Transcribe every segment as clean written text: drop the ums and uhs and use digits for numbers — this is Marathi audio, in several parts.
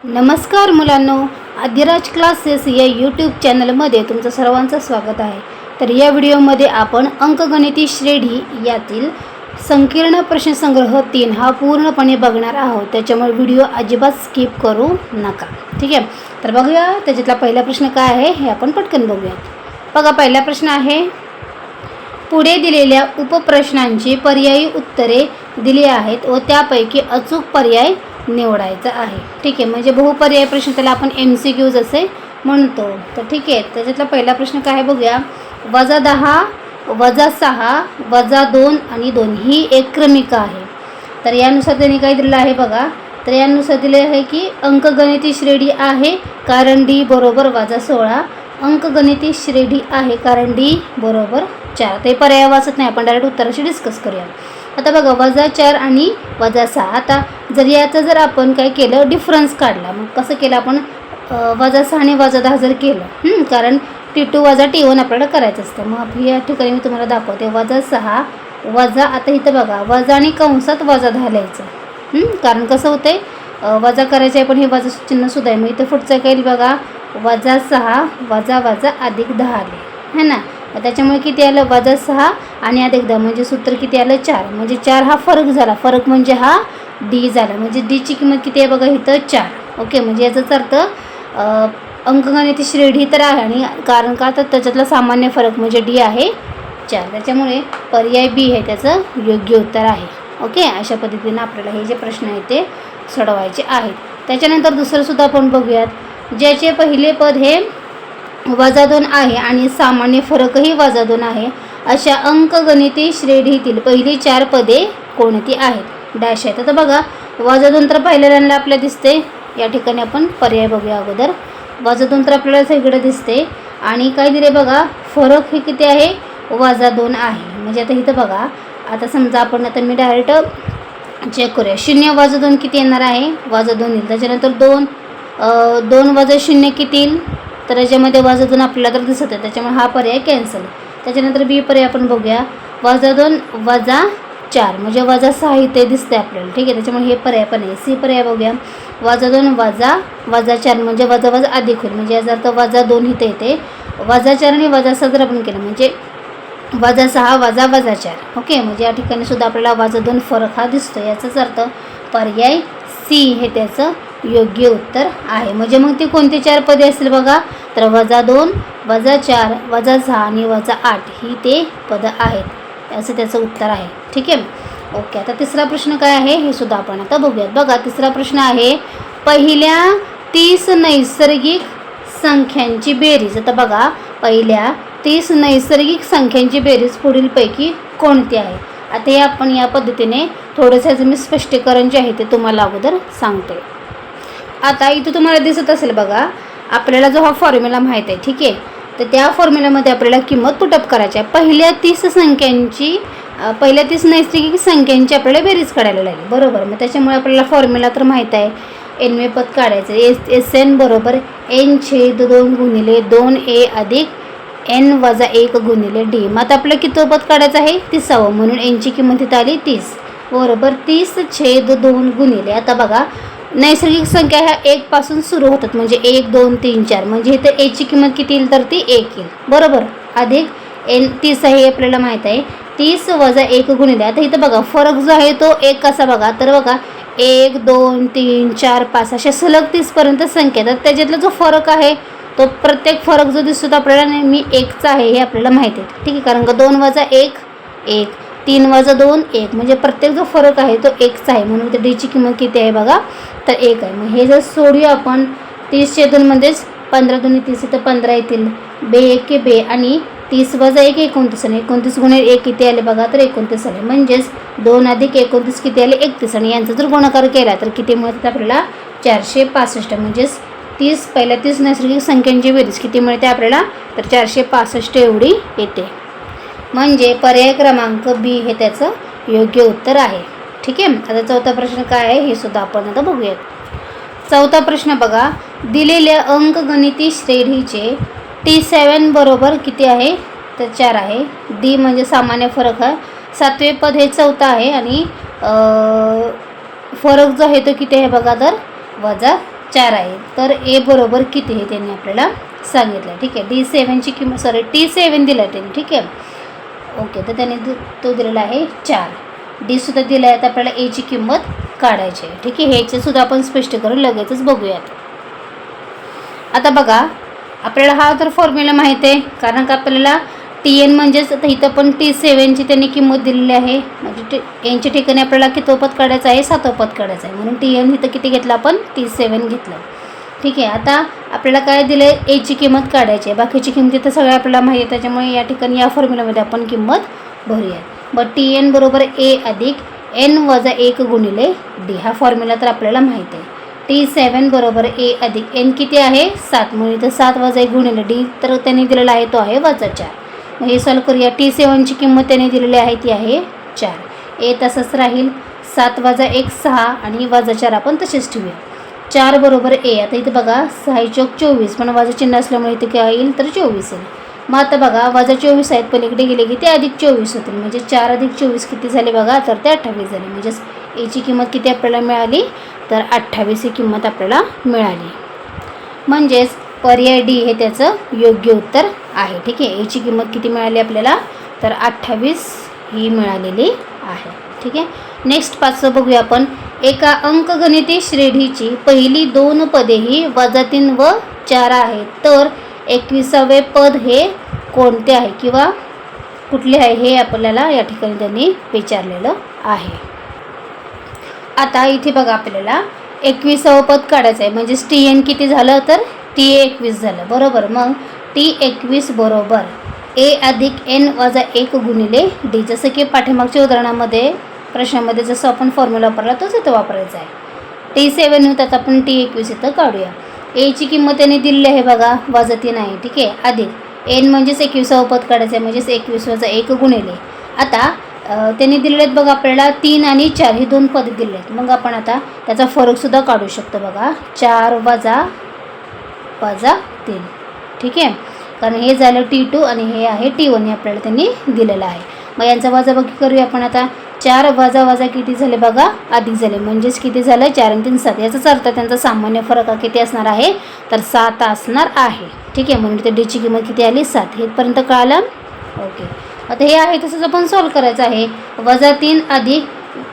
नमस्कार मुलांनो, आदिराज क्लासेस या यूट्यूब चॅनलमध्ये तुमचं सर्वांचं स्वागत आहे। तर या व्हिडिओमध्ये आपण अंकगणिती श्रेणी यातील संकीर्ण प्रश्नसंग्रह 3 हा पूर्णपणे बघणार आहोत। त्याच्यामुळे व्हिडिओ अजिबात स्किप करू नका, ठीक आहे। तर बघूया त्याच्यातला पहिला प्रश्न काय आहे हे आपण पटकन बघूया। बघा, पहिला प्रश्न आहे, पुढे दिलेल्या उपप्रश्नांची पर्यायी उत्तरे दिली आहेत व त्यापैकी अचूक पर्याय निवडायचा आहे, ठीक आहे। म्हणजे बहुपर्याय प्रश्न त्याला आपण MCQज असे म्हणतो। तर ठीक आहे, त्याच्यातला पहिला प्रश्न काय आहे बघूया। -10 -6 -2 आणि 2 ही एक क्रमिका आहे। तर यानुसार त्यांनी काय दिलेलं आहे बघा। तर यानुसार दिले आहे की अंकगणिती श्रेणी आहे कारण D बरोबर -16, अंकगणिती श्रेणी आहे कारण D बरोबर 4। ते पर्याय वाचत नाही, आपण डायरेक्ट उत्तराशी डिस्कस करूया। आता बघा, -4 आणि -6। आता जर याचं जर आपण काय केलं, डिफरन्स काढला, मग कसं केलं आपण, -6 आणि -10 जर केलं, कारण T2 - T1 आपल्याला करायचं असतं। मग या ठिकाणी मी तुम्हाला दाखवते, -6 वजा, आता इथं बघा वजा आणि कंसात -10 लिहायचं, कारण कसं होतंय, वजा करायचं आहे पण हे वजा चिन्ह सुद्धा आहे। मग इथं पुढचं काही बघा, -6 वजा वजा +10 आले, है ना। त्याच्यामुळे किती आलं, -6 आणि +10 म्हणजे सूत्र किती आलं, 4। म्हणजे 4 हा फरक झाला, फरक म्हणजे हा D झाला। म्हणजे Dची किंमत किती आहे बघा इथं 4। ओके, म्हणजे याचाच अर्थ अंकगणिती श्रेणी तर आहे आणि कारण का, तर त्याच्यातला सामान्य फरक म्हणजे D आहे 4। त्याच्यामुळे पर्याय B हे त्याचं योग्य उत्तर आहे। ओके, अशा पद्धतीने आपल्याला हे जे प्रश्न आहेत ते सोडवायचे आहेत। त्याच्यानंतर दुसरं सुद्धा आपण बघूयात, ज्याचे पहिले पद हे -2 आहे आणि सामान्य फरकही -2 आहे, अशा अंकगणिती श्रेणीतील पहिली 4 पदे कोणती आहेत, डॅश आहेत। आता बघा, -2 तर पहिल्यांदा आपल्याला दिसते, या ठिकाणी आपण पर्याय बघूया अगोदर। -2 तर आपल्याला सगळीकडे दिसते आणि काय दिले बघा, फरक हे किती आहे, -2 आहे। म्हणजे आता इथं बघा, आता समजा आपण, आता मी डायरेक्ट चेक करूया, 0 - 2 किती येणार आहे, -2 येईल। त्याच्यानंतर 2 - 0 किती येईल, तर याच्यामध्ये -2 आपल्याला तर दिसत आहे, त्याच्यामुळे हा पर्याय कॅन्सल। त्याच्यानंतर B पर्याय आपण बघूया, -2 - 4 म्हणजे -6 इथे दिसते आपल्याला, ठीक आहे। त्याच्यामुळे हे पर्याय पण आहे। C पर्याय बघूया, -2 - 4 म्हणजे वजा वजा अधिक होईल, म्हणजे याचा अर्थ -2 इथे येते, -4 आणि -6 जर आपण केलं म्हणजे -6 वजा -4। ओके, म्हणजे या ठिकाणी सुद्धा आपल्याला -2 फरक हा दिसतो, याचाच अर्थ पर्याय C हे त्याचं योग्य उत्तर आहे। म्हणजे मग ती कोणती 4 पदे असतील बघा, तर -2 -4 -6 आणि -8 ही ते पदं आहेत, असं त्याचं उत्तर आहे, ठीक आहे। ओके, आता तिसरा प्रश्न काय आहे हे सुद्धा आपण आता बघूयात। बघा, तिसरा प्रश्न आहे, पहिल्या 30 नैसर्गिक संख्यांची बेरीज। आता बघा, पहिल्या 30 नैसर्गिक संख्यांची बेरीज पुढीलपैकी कोणती आहे। आता हे आपण या पद्धतीने थोडंसं मी स्पष्टीकरण जे आहे ते तुम्हाला अगोदर सांगते। आता इथं तुम्हाला दिसत असेल बघा, आपल्याला जो हा फॉर्म्युला माहीत आहे, ठीक आहे। तर त्या फॉर्म्युल्यामध्ये आपल्याला किंमत पुटअप करायची आहे। पहिल्या 30 नैसर्गिक संख्यांची आपल्याला बेरीज काढायला लागेल, बरोबर। मग त्याच्यामुळे आपल्याला फॉर्म्युला तर माहीत आहे, Nवे पद काढायचं, SN बरोबर N/2 गुणिले 2A अधिक N वजा 1 गुणिले D। मग आता आपल्याला किती पद काढायचं आहे, 30, म्हणून Nची किंमत इथं आली 30 बरोबर 30/2 गुणिले, आता बघा नैसर्गिक संख्या ह्या 1 पासून सुरू होतात, म्हणजे 1 2 3 4, म्हणजे इथं Aची किंमत किती येईल, तर ती 1 येईल, बरोबर, अधिक N 30 आहे हे आपल्याला माहीत आहे, 30 वजा 1 गुणिले, आता इथं बघा फरक जो आहे तो 1 कसा बघा, तर बघा 1 2 3 4 5 अशा सलग 30 पर्यंत संख्या, तर त्याच्यातला जो फरक आहे तो प्रत्येक फरक जो दिसतो तो आपल्याला नेहमी 1चा आहे हे आपल्याला माहिती आहे, ठीक आहे। कारण का 2 वजा 1 1, 3 वजा 2 1, म्हणजे प्रत्येक जो फरक आहे तो 1चा आहे, म्हणून ते Dची किंमत किती आहे बघा, तर 1 आहे। मग हे जर सोडूया आपण, 30/2 म्हणजेच 15 दूनी 30 इथं 15 येतील, 2 1 2 आणि 30 वजा 1 29 आणि 29 गुणिले 1 किती आले बघा, तर 29 आले, म्हणजेच 2 अधिक 29 किती आले, 31 आणि यांचा जर गुणाकार केला तर किती मिळते आपल्याला, 465, म्हणजेच पहिल्या 30 नैसर्गिक संख्यांची बेरीज किती मिळते आपल्याला, तर 465 एवढी येते। म्हणजे पर्याय क्रमांक B हे त्याचं योग्य उत्तर आहे, ठीक आहे। आता चौथा प्रश्न काय आहे हे सुद्धा आपण आता बघूयात। चौथा प्रश्न बघा, दिलेल्या अंकगणिती श्रेणीचे T7 बरोबर किती आहे, तर 4 आहे। D म्हणजे सामान्य फरक आहे, 7वे पद हे 4th आहे आणि फरक जो आहे तो किती आहे बघा, तर 4 आहे. तर ए बरोबर किती हे त्यांनी आपल्याला सांगितलं. ठीक आहे, D7ची किंमत T7 दिला त्यांनी. ठीक आहे, ओके. तर त्याने तो दिलेला आहे 4. डीसुद्धा दिला आहे. तर आपल्याला एची किंमत काढायची आहे. ठीक आहे, ह्याचंसुद्धा आपण स्पष्टीकरण लगेचच बघूयात. आता बघा, आपल्याला हा तर फॉर्म्युला माहीत आहे, कारण का आपल्याला TN म्हणजेच आता इथं पण T7ची त्यांनी किंमत दिलेली आहे. म्हणजे एनच्या ठिकाणी आपल्याला कितवं पद काढायचं आहे, 7वं पद काढायचं आहे. म्हणून TN इथं किती घेतलं आपण, T7 घेतलं. ठीक आहे, आता आपल्याला काय दिलं आहे, एची किंमत काढायची आहे. बाकीची किंमती तर सगळ्या आपल्याला माहिती आहे, त्याच्यामुळे या ठिकाणी या फॉर्म्युलामध्ये आपण किंमत भरूया. मग TN बरोबर A अधिक N वजा 1 गुणिले D. हा फॉर्म्युला तर आपल्याला माहीत आहे. T7 बरोबर A अधिक N किती आहे, 7. म्हणून इथं 7 वजा 1 गुणिले D तर त्यांनी दिलेला आहे तो आहे वजा 4. मग हे सॉल्व करूया. T7ची किंमत त्याने दिलेली आहे ती आहे 4. ए तसंच राहील. 7 वजा 1 6 आणि वजा 4 आपण तसेच ठेवूया. 4 बरोबर ए. आता इथे बघा 6 चौक 24, पण वजा चिन्ह असल्यामुळे इथे काय येईल तर 24 येईल. मग आता बघा वजा 24 आहेत, पलीकडे गेले की ते अधिक 24 होतील. म्हणजे 4 अधिक 24 किती झाले बघा, तर ते 28 झाले. म्हणजेच एची किंमत किती आपल्याला मिळाली, तर 28 ही किंमत आपल्याला मिळाली. म्हणजेच पर्याय डी हे त्याचं योग्य उत्तर आहे. ठीक आहे, एची किंमत किती मिळाली आपल्याला, तर 28 ही मिळालेली आहे. ठीक आहे, नेक्स्ट 5 बघूया आपण. एका अंकगणिती श्रेणीची पहिली 2 पदे ही -3 व 4 आहेत, तर 21वे पद हे कोणते आहे किंवा कुठले आहे हे आपल्याला या ठिकाणी त्यांनी विचारलेलं आहे. आता इथे बघा आपल्याला 21वं पद काढायचं आहे. म्हणजेच TN किती झालं, तर T21 झालं. बरोबर. मग T21 बरोबर A अधिक N वजा 1 गुणिले D. जसं की पाठीमागच्या उदाहरणामध्ये प्रश्नामध्ये जसं आपण फॉर्म्युला वापरला तोच इथं वापरायचा आहे. T7 होतात, आपण T21 इथं काढूया. एची किंमत त्यांनी दिलेली आहे बघा, वजा 3 आहे. ठीक आहे, अधिक N म्हणजेच 21वं पद काढायचं आहे. म्हणजेच 21 वजा 1 गुणिले. आता त्यांनी दिलेले आहेत बघा आपल्याला 3 आणि 4 ही 2 पद दिलेले आहेत. मग आपण आता त्याचा फरकसुद्धा काढू शकतो बघा. 4 वजा 3. ठीक आहे, कारण हे झालं T2 आणि हे आहे T1 हे आपल्याला त्यांनी दिलेलं आहे. मग यांचा वजाबाकी करूया आपण आता. 4 वजा किती झाले बघा, अधिक झाले. म्हणजेच किती झालं, 4 आणि 3 7. याचाच अर्थ त्यांचा सामान्य फरक किती असणार आहे, तर 7 असणार आहे. ठीक आहे, म्हणून ते डीची किंमत किती आली, 7. हेपर्यंत कळालं. ओके, आता हे आहे तसंच आपण सॉल्व करायचं आहे. वजा 3 अधिक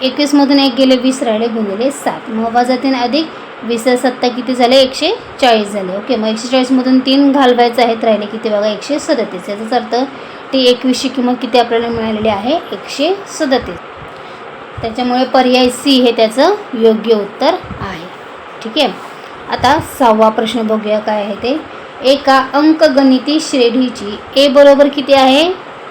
21मधून 1 गेले, 20 राहिले गुणिले 7. मग वजा 3 अधिक 20 7 किती झाले, 140 झाले. ओके, मग 140मधून 3 घालवायचं आहेत, राहिले किती बघा 137. याचाच अर्थ T21ची किंमत किती आपल्याला मिळालेली आहे, 137. त्याच्यामुळे पर्याय सी हे त्याचं योग्य उत्तर आहे. ठीक आहे, आता 6वा प्रश्न बघूया काय आहे ते. एका अंकगणिती श्रेणीची ए बरोबर किती आहे,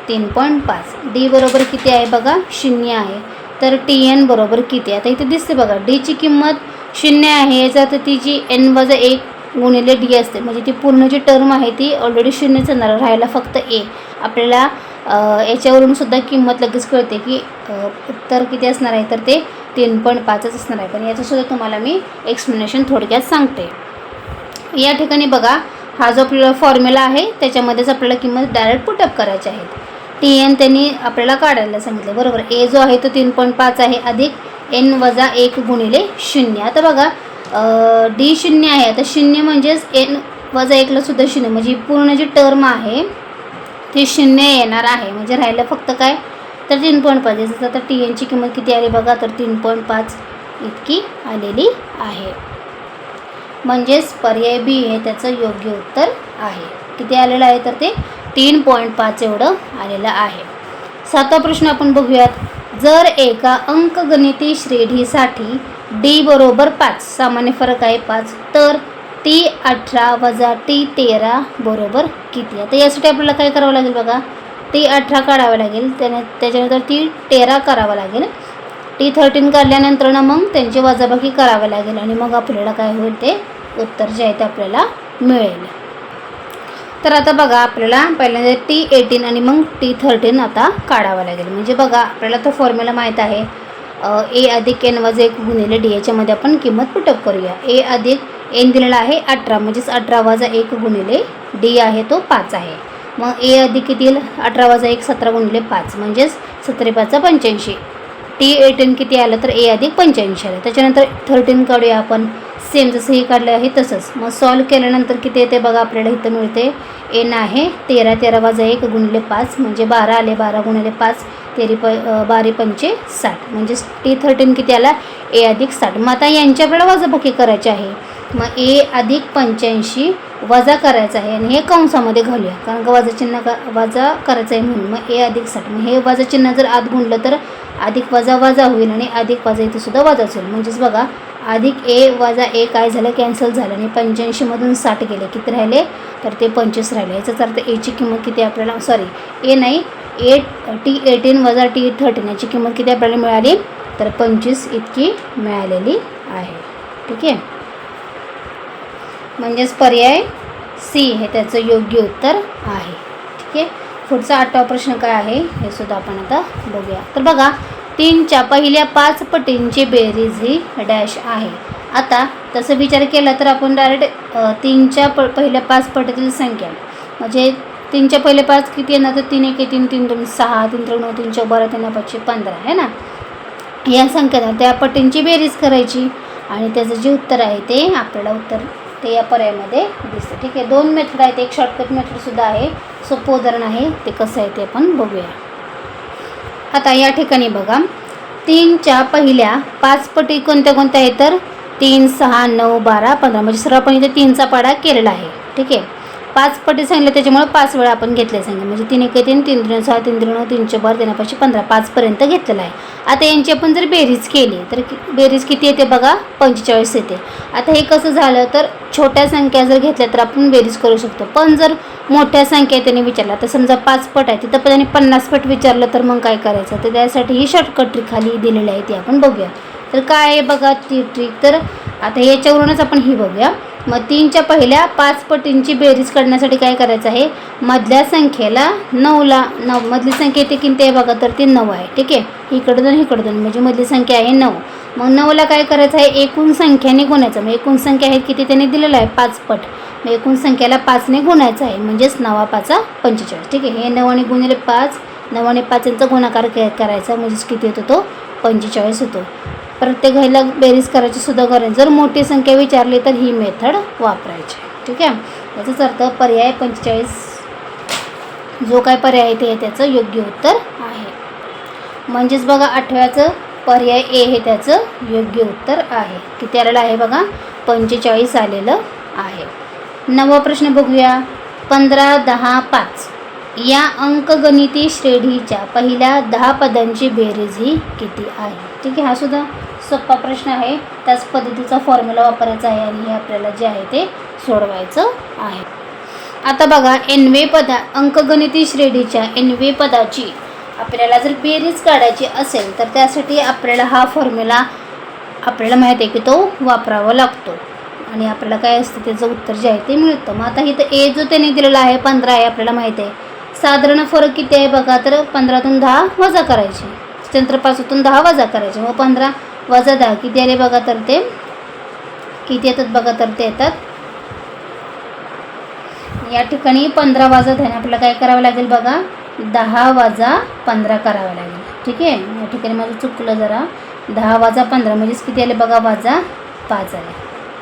3.5. डी बरोबर किती आहे बघा, 0 आहे. तर TN बरोबर किती. आता इथे दिसते बघा, डीची किंमत 0 आहे. याचा तर तिची N वजा 1 गुणिले D असते. म्हणजे ती पूर्ण जी टर्म आहे ती ऑलरेडी 0च येणार, राहायला फक्त ए. आपल्याला याच्यावरून सुद्धा किंमत लगेच कळते की उत्तर किती असणार आहे, तर ते 3.5च असणार आहे. पण याचंसुद्धा तुम्हाला मी एक्सप्लेनेशन थोडक्यात सांगते. या ठिकाणी बघा, हा जो आपल्याला फॉर्म्युला आहे त्याच्यामध्येच आपल्याला किंमत डायरेक्ट पुटअप करायची आहे. TN त्यांनी आपल्याला काढायला सांगितलं. बरोबर, ए जो आहे तो 3.5 आहे, अधिक N वजा 1 गुणिले 0. आता बघा D 0 आहे. आता 0 म्हणजेच N वजा 1ला सुद्धा 0, म्हणजे पूर्ण जी टर्म आहे ती 0 येणार आहे. म्हणजे राहिलं फक्त काय, तर 3.5. याचं आता TNची किंमत किती आली बघा, तर 3.5 इतकी आलेली आहे. म्हणजेच पर्याय बी हे त्याचं योग्य उत्तर आहे. किती आलेलं आहे, तर ते 3.5 एवढं आलेलं आहे. 7वा प्रश्न आपण बघूयात. जर एका अंकगणिती श्रेणीसाठी D बरोबर 5, सामान्य फरक आहे 5, तर T18 वजा T13 बरोबर किती. आता यासाठी आपल्याला काय करावं लागेल बघा, T18 काढावं लागेल, त्याच्यानंतर T13 करावं लागेल. T13 काढल्यानंतर ना मग त्यांची वजाबाकी करावी लागेल आणि मग आपल्याला काय होईल, ते उत्तर जे आहे ते आपल्याला मिळेल. तर आता बघा, आपल्याला पहिल्यांदा T18 आणि मग T13 आता काढावं लागेल. म्हणजे बघा, आपल्याला तो फॉर्म्युला माहीत आहे, ए अधिक N वजा 1 गुणिले D. याच्यामध्ये आपण किंमत पुटअप करूया. ए अधिक N दिलेला आहे 18, म्हणजेच 18 वजा 1 गुणिले D आहे तो 5 आहे. मग ए अधिक किती येईल, 18 वजा 1 17 गुणिले 5, म्हणजेच 17 5 85. T18 किती आलं, तर ए अधिक 85 आलं. त्याच्यानंतर 13 काढूया आपण. सेम जसं हे काढलं आहे तसंच. मग सॉल्व केल्यानंतर किती येते बघा आपल्याला इथं मिळते एन आहे 13, 13 वजा 1 गुणिले 5 म्हणजे 12 आले. 12 गुणिले 5 12 पंचे 60 म्हणजे T13 किती आला ए अधिक 60. मग आता यांची आपल्याला वजाबाकी करायची आहे. मग ए अधिक 85 वजा करायचं आहे आणि हे कंसामध्ये घालूया कारण का वजा चिन्ह वजा करायचं आहे म्हणून. मग ए अधिक 60 मग हे वजा चिन्ह जर आत गुणलं तर अधिक वजा वजा होईल आणि अधिक वजा इथे सुद्धा वजाच होईल. म्हणजेच बघा अधिक ए वजा ए काय झालं कॅन्सल झालं आणि 85मधून 60 गेले. किती राहिले तर ते 25 राहिले. याचाच अर्थ एची किंमत किती आपल्याला ए नाही T18 वजा T13 याची किंमत किती आपल्याला मिळाली तर 25 इतकी मिळालेली आहे. ठीक आहे. म्हणजेच पर्याय सी हे त्याचं योग्य उत्तर आहे. ठीक आहे. पुढचा 8वा प्रश्न काय आहे हे सुद्धा आपण आता बघूया. तर बघा 3च्या पहिल्या 5 पटींची बेरीज ही डॅश आहे. आता तसं विचार केला तर आपण डायरेक्ट 3च्या पहिल्या 5 पटीतील संख्या म्हणजे 3च्या पहिले 5 किती येणार तर 3 1 3 3 2 6 3 3 9 3 4 12 3 5 15 आहे ना. या संख्या त्या पटींची बेरीज करायची आणि त्याचं जे उत्तर आहे ते आपल्याला उत्तर ते या पर्यायामध्ये दिसतं. ठीक आहे. 2 मेथड आहेत. एक शॉर्टकट मेथडसुद्धा आहे. सोपं उदाहरण आहे ते कसं आहे ते आपण बघूया. आता या ठिकाणी बघा 3च्या पहिल्या 5 पटी कोणत्या कोणत्या आहेत तर 3 6 9 12 15 म्हणजे सर्व आपण इथे 3चा पाडा केलेला आहे. ठीक आहे. 5 पटी सांगितलं त्याच्यामुळे 5 वेळा आपण घेतले सांगितलं म्हणजे 3 1 3 3 3 6 3 3 9 3 4 12 3 5 15 5पर्यंत घेतलेलं आहे. आता यांची आपण जर बेरीज केली तर बेरीज किती येते बघा 45 येते. आता हे कसं झालं तर छोट्या संख्या जर घेतल्या तर आपण बेरीज करू शकतो. पण जर मोठ्या संख्या त्याने विचारला तर समजा 5 पट आहे तिथं पण त्याने 50 पट विचारलं तर मग काय करायचं तर त्यासाठी ही शॉर्टकट ट्रिक खाली दिलेली आहे ती आपण बघूया. तर काय आहे बघा ती ट्रिक तर आता याच्यावरूनच आपण ही बघूया. मग 3च्या पहिल्या 5 पटींची बेरीज करण्यासाठी काय करायचं आहे मधल्या संख्येला 9ला मधली संख्या येते किती आहे बघा तर ती 9 आहे. ठीक आहे. इकडं इकडं म्हणजे मधली संख्या आहे 9. मग 9ला काय करायचं आहे एकूण संख्याने गुणायचं. मग एकूण संख्या आहे किती त्याने दिलेलं आहे 5 पट. मग एकूण संख्याला 5ने गुणायचं आहे म्हणजेच 9 5 45. ठीक आहे. हे 9 आणि गुणिले 5 9 आणि 5 यांचा गुणाकार करायचा म्हणजेच किती होतो तो 45 होतो. प्रत्येक घ्यायला बेरीज करायची सुद्धा करायची. जर मोठी संख्या विचारली तर ही मेथड वापरायची. ठीक आहे. याचाच अर्थ पर्याय 45 जो काय पर्याय आहे ते त्याचं योग्य उत्तर आहे. म्हणजेच बघा 8व्याचं पर्याय ए हे त्याचं योग्य उत्तर आहे. किती आलेलं आहे बघा 45 आलेलं आहे. 9वा प्रश्न बघूया. 15 10 5 या अंकगणिती श्रेणीच्या पहिल्या 10 पदांची बेरीज ही किती आहे. ठीक आहे. हा सुद्धा सोपा प्रश्न आहे. त्याच पद्धतीचा फॉर्म्युला वापरायचा आहे आणि हे आपल्याला जे आहे ते सोडवायचं आहे. आता बघा NW पदा अंकगणिती श्रेणीच्या NW पदाची आपल्याला जर बेरीज काढायची असेल तर त्यासाठी आपल्याला हा फॉर्म्युला आपल्याला माहीत आहे की तो वापरावा लागतो आणि आपल्याला काय असतं त्याचं उत्तर जे आहे ते मिळतं. मग आता इथं ए जो त्याने दिलेला आहे 15 आहे आपल्याला माहीत आहे. साधारण फरक किती आहे बघा तर 15तून 10 वजा करायचे. त्यानंतर 5तून 10 वजा करायचे. मग 15 वजा 10 किती आले बघा तर ते किती येतात बघा तर ते येतात या ठिकाणी 15 वजा 10 आपल्याला काय करावं लागेल बघा 10 वजा 15 करावं लागेल. ठीक आहे. या ठिकाणी माझं चुकलं जरा 10 वजा 15 म्हणजेच किती आले बघा वजा 5 आले.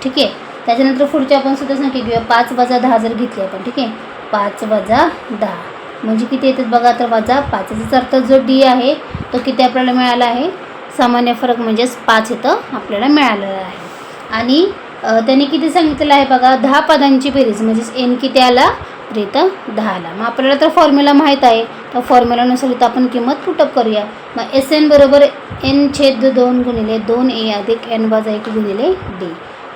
ठीक आहे. त्याच्यानंतर पुढची आपण सुद्धा संख्या घेऊया 5 वजा 10 जर घेतली आपण. ठीक आहे. 5 वजा 10 म्हणजे किती येतात बघा तर वजा 5. याचा अर्थ जो डी आहे तो किती आपल्याला मिळाला आहे सामान्य फरक म्हणजेच 5 इथं आपल्याला मिळालेला आहे. आणि त्यांनी किती सांगितलेलं आहे बघा 10 पदांची बेरीज म्हणजेच एन किती आला तर इथं 10 आला. मग आपल्याला तर फॉर्म्युला माहीत आहे तर फॉर्म्युलानुसार इथं आपण किंमत पुटअप करूया. मग SN बरोबर N/2 गुणिले 2A अधिक N वजा 1 गुणिले D.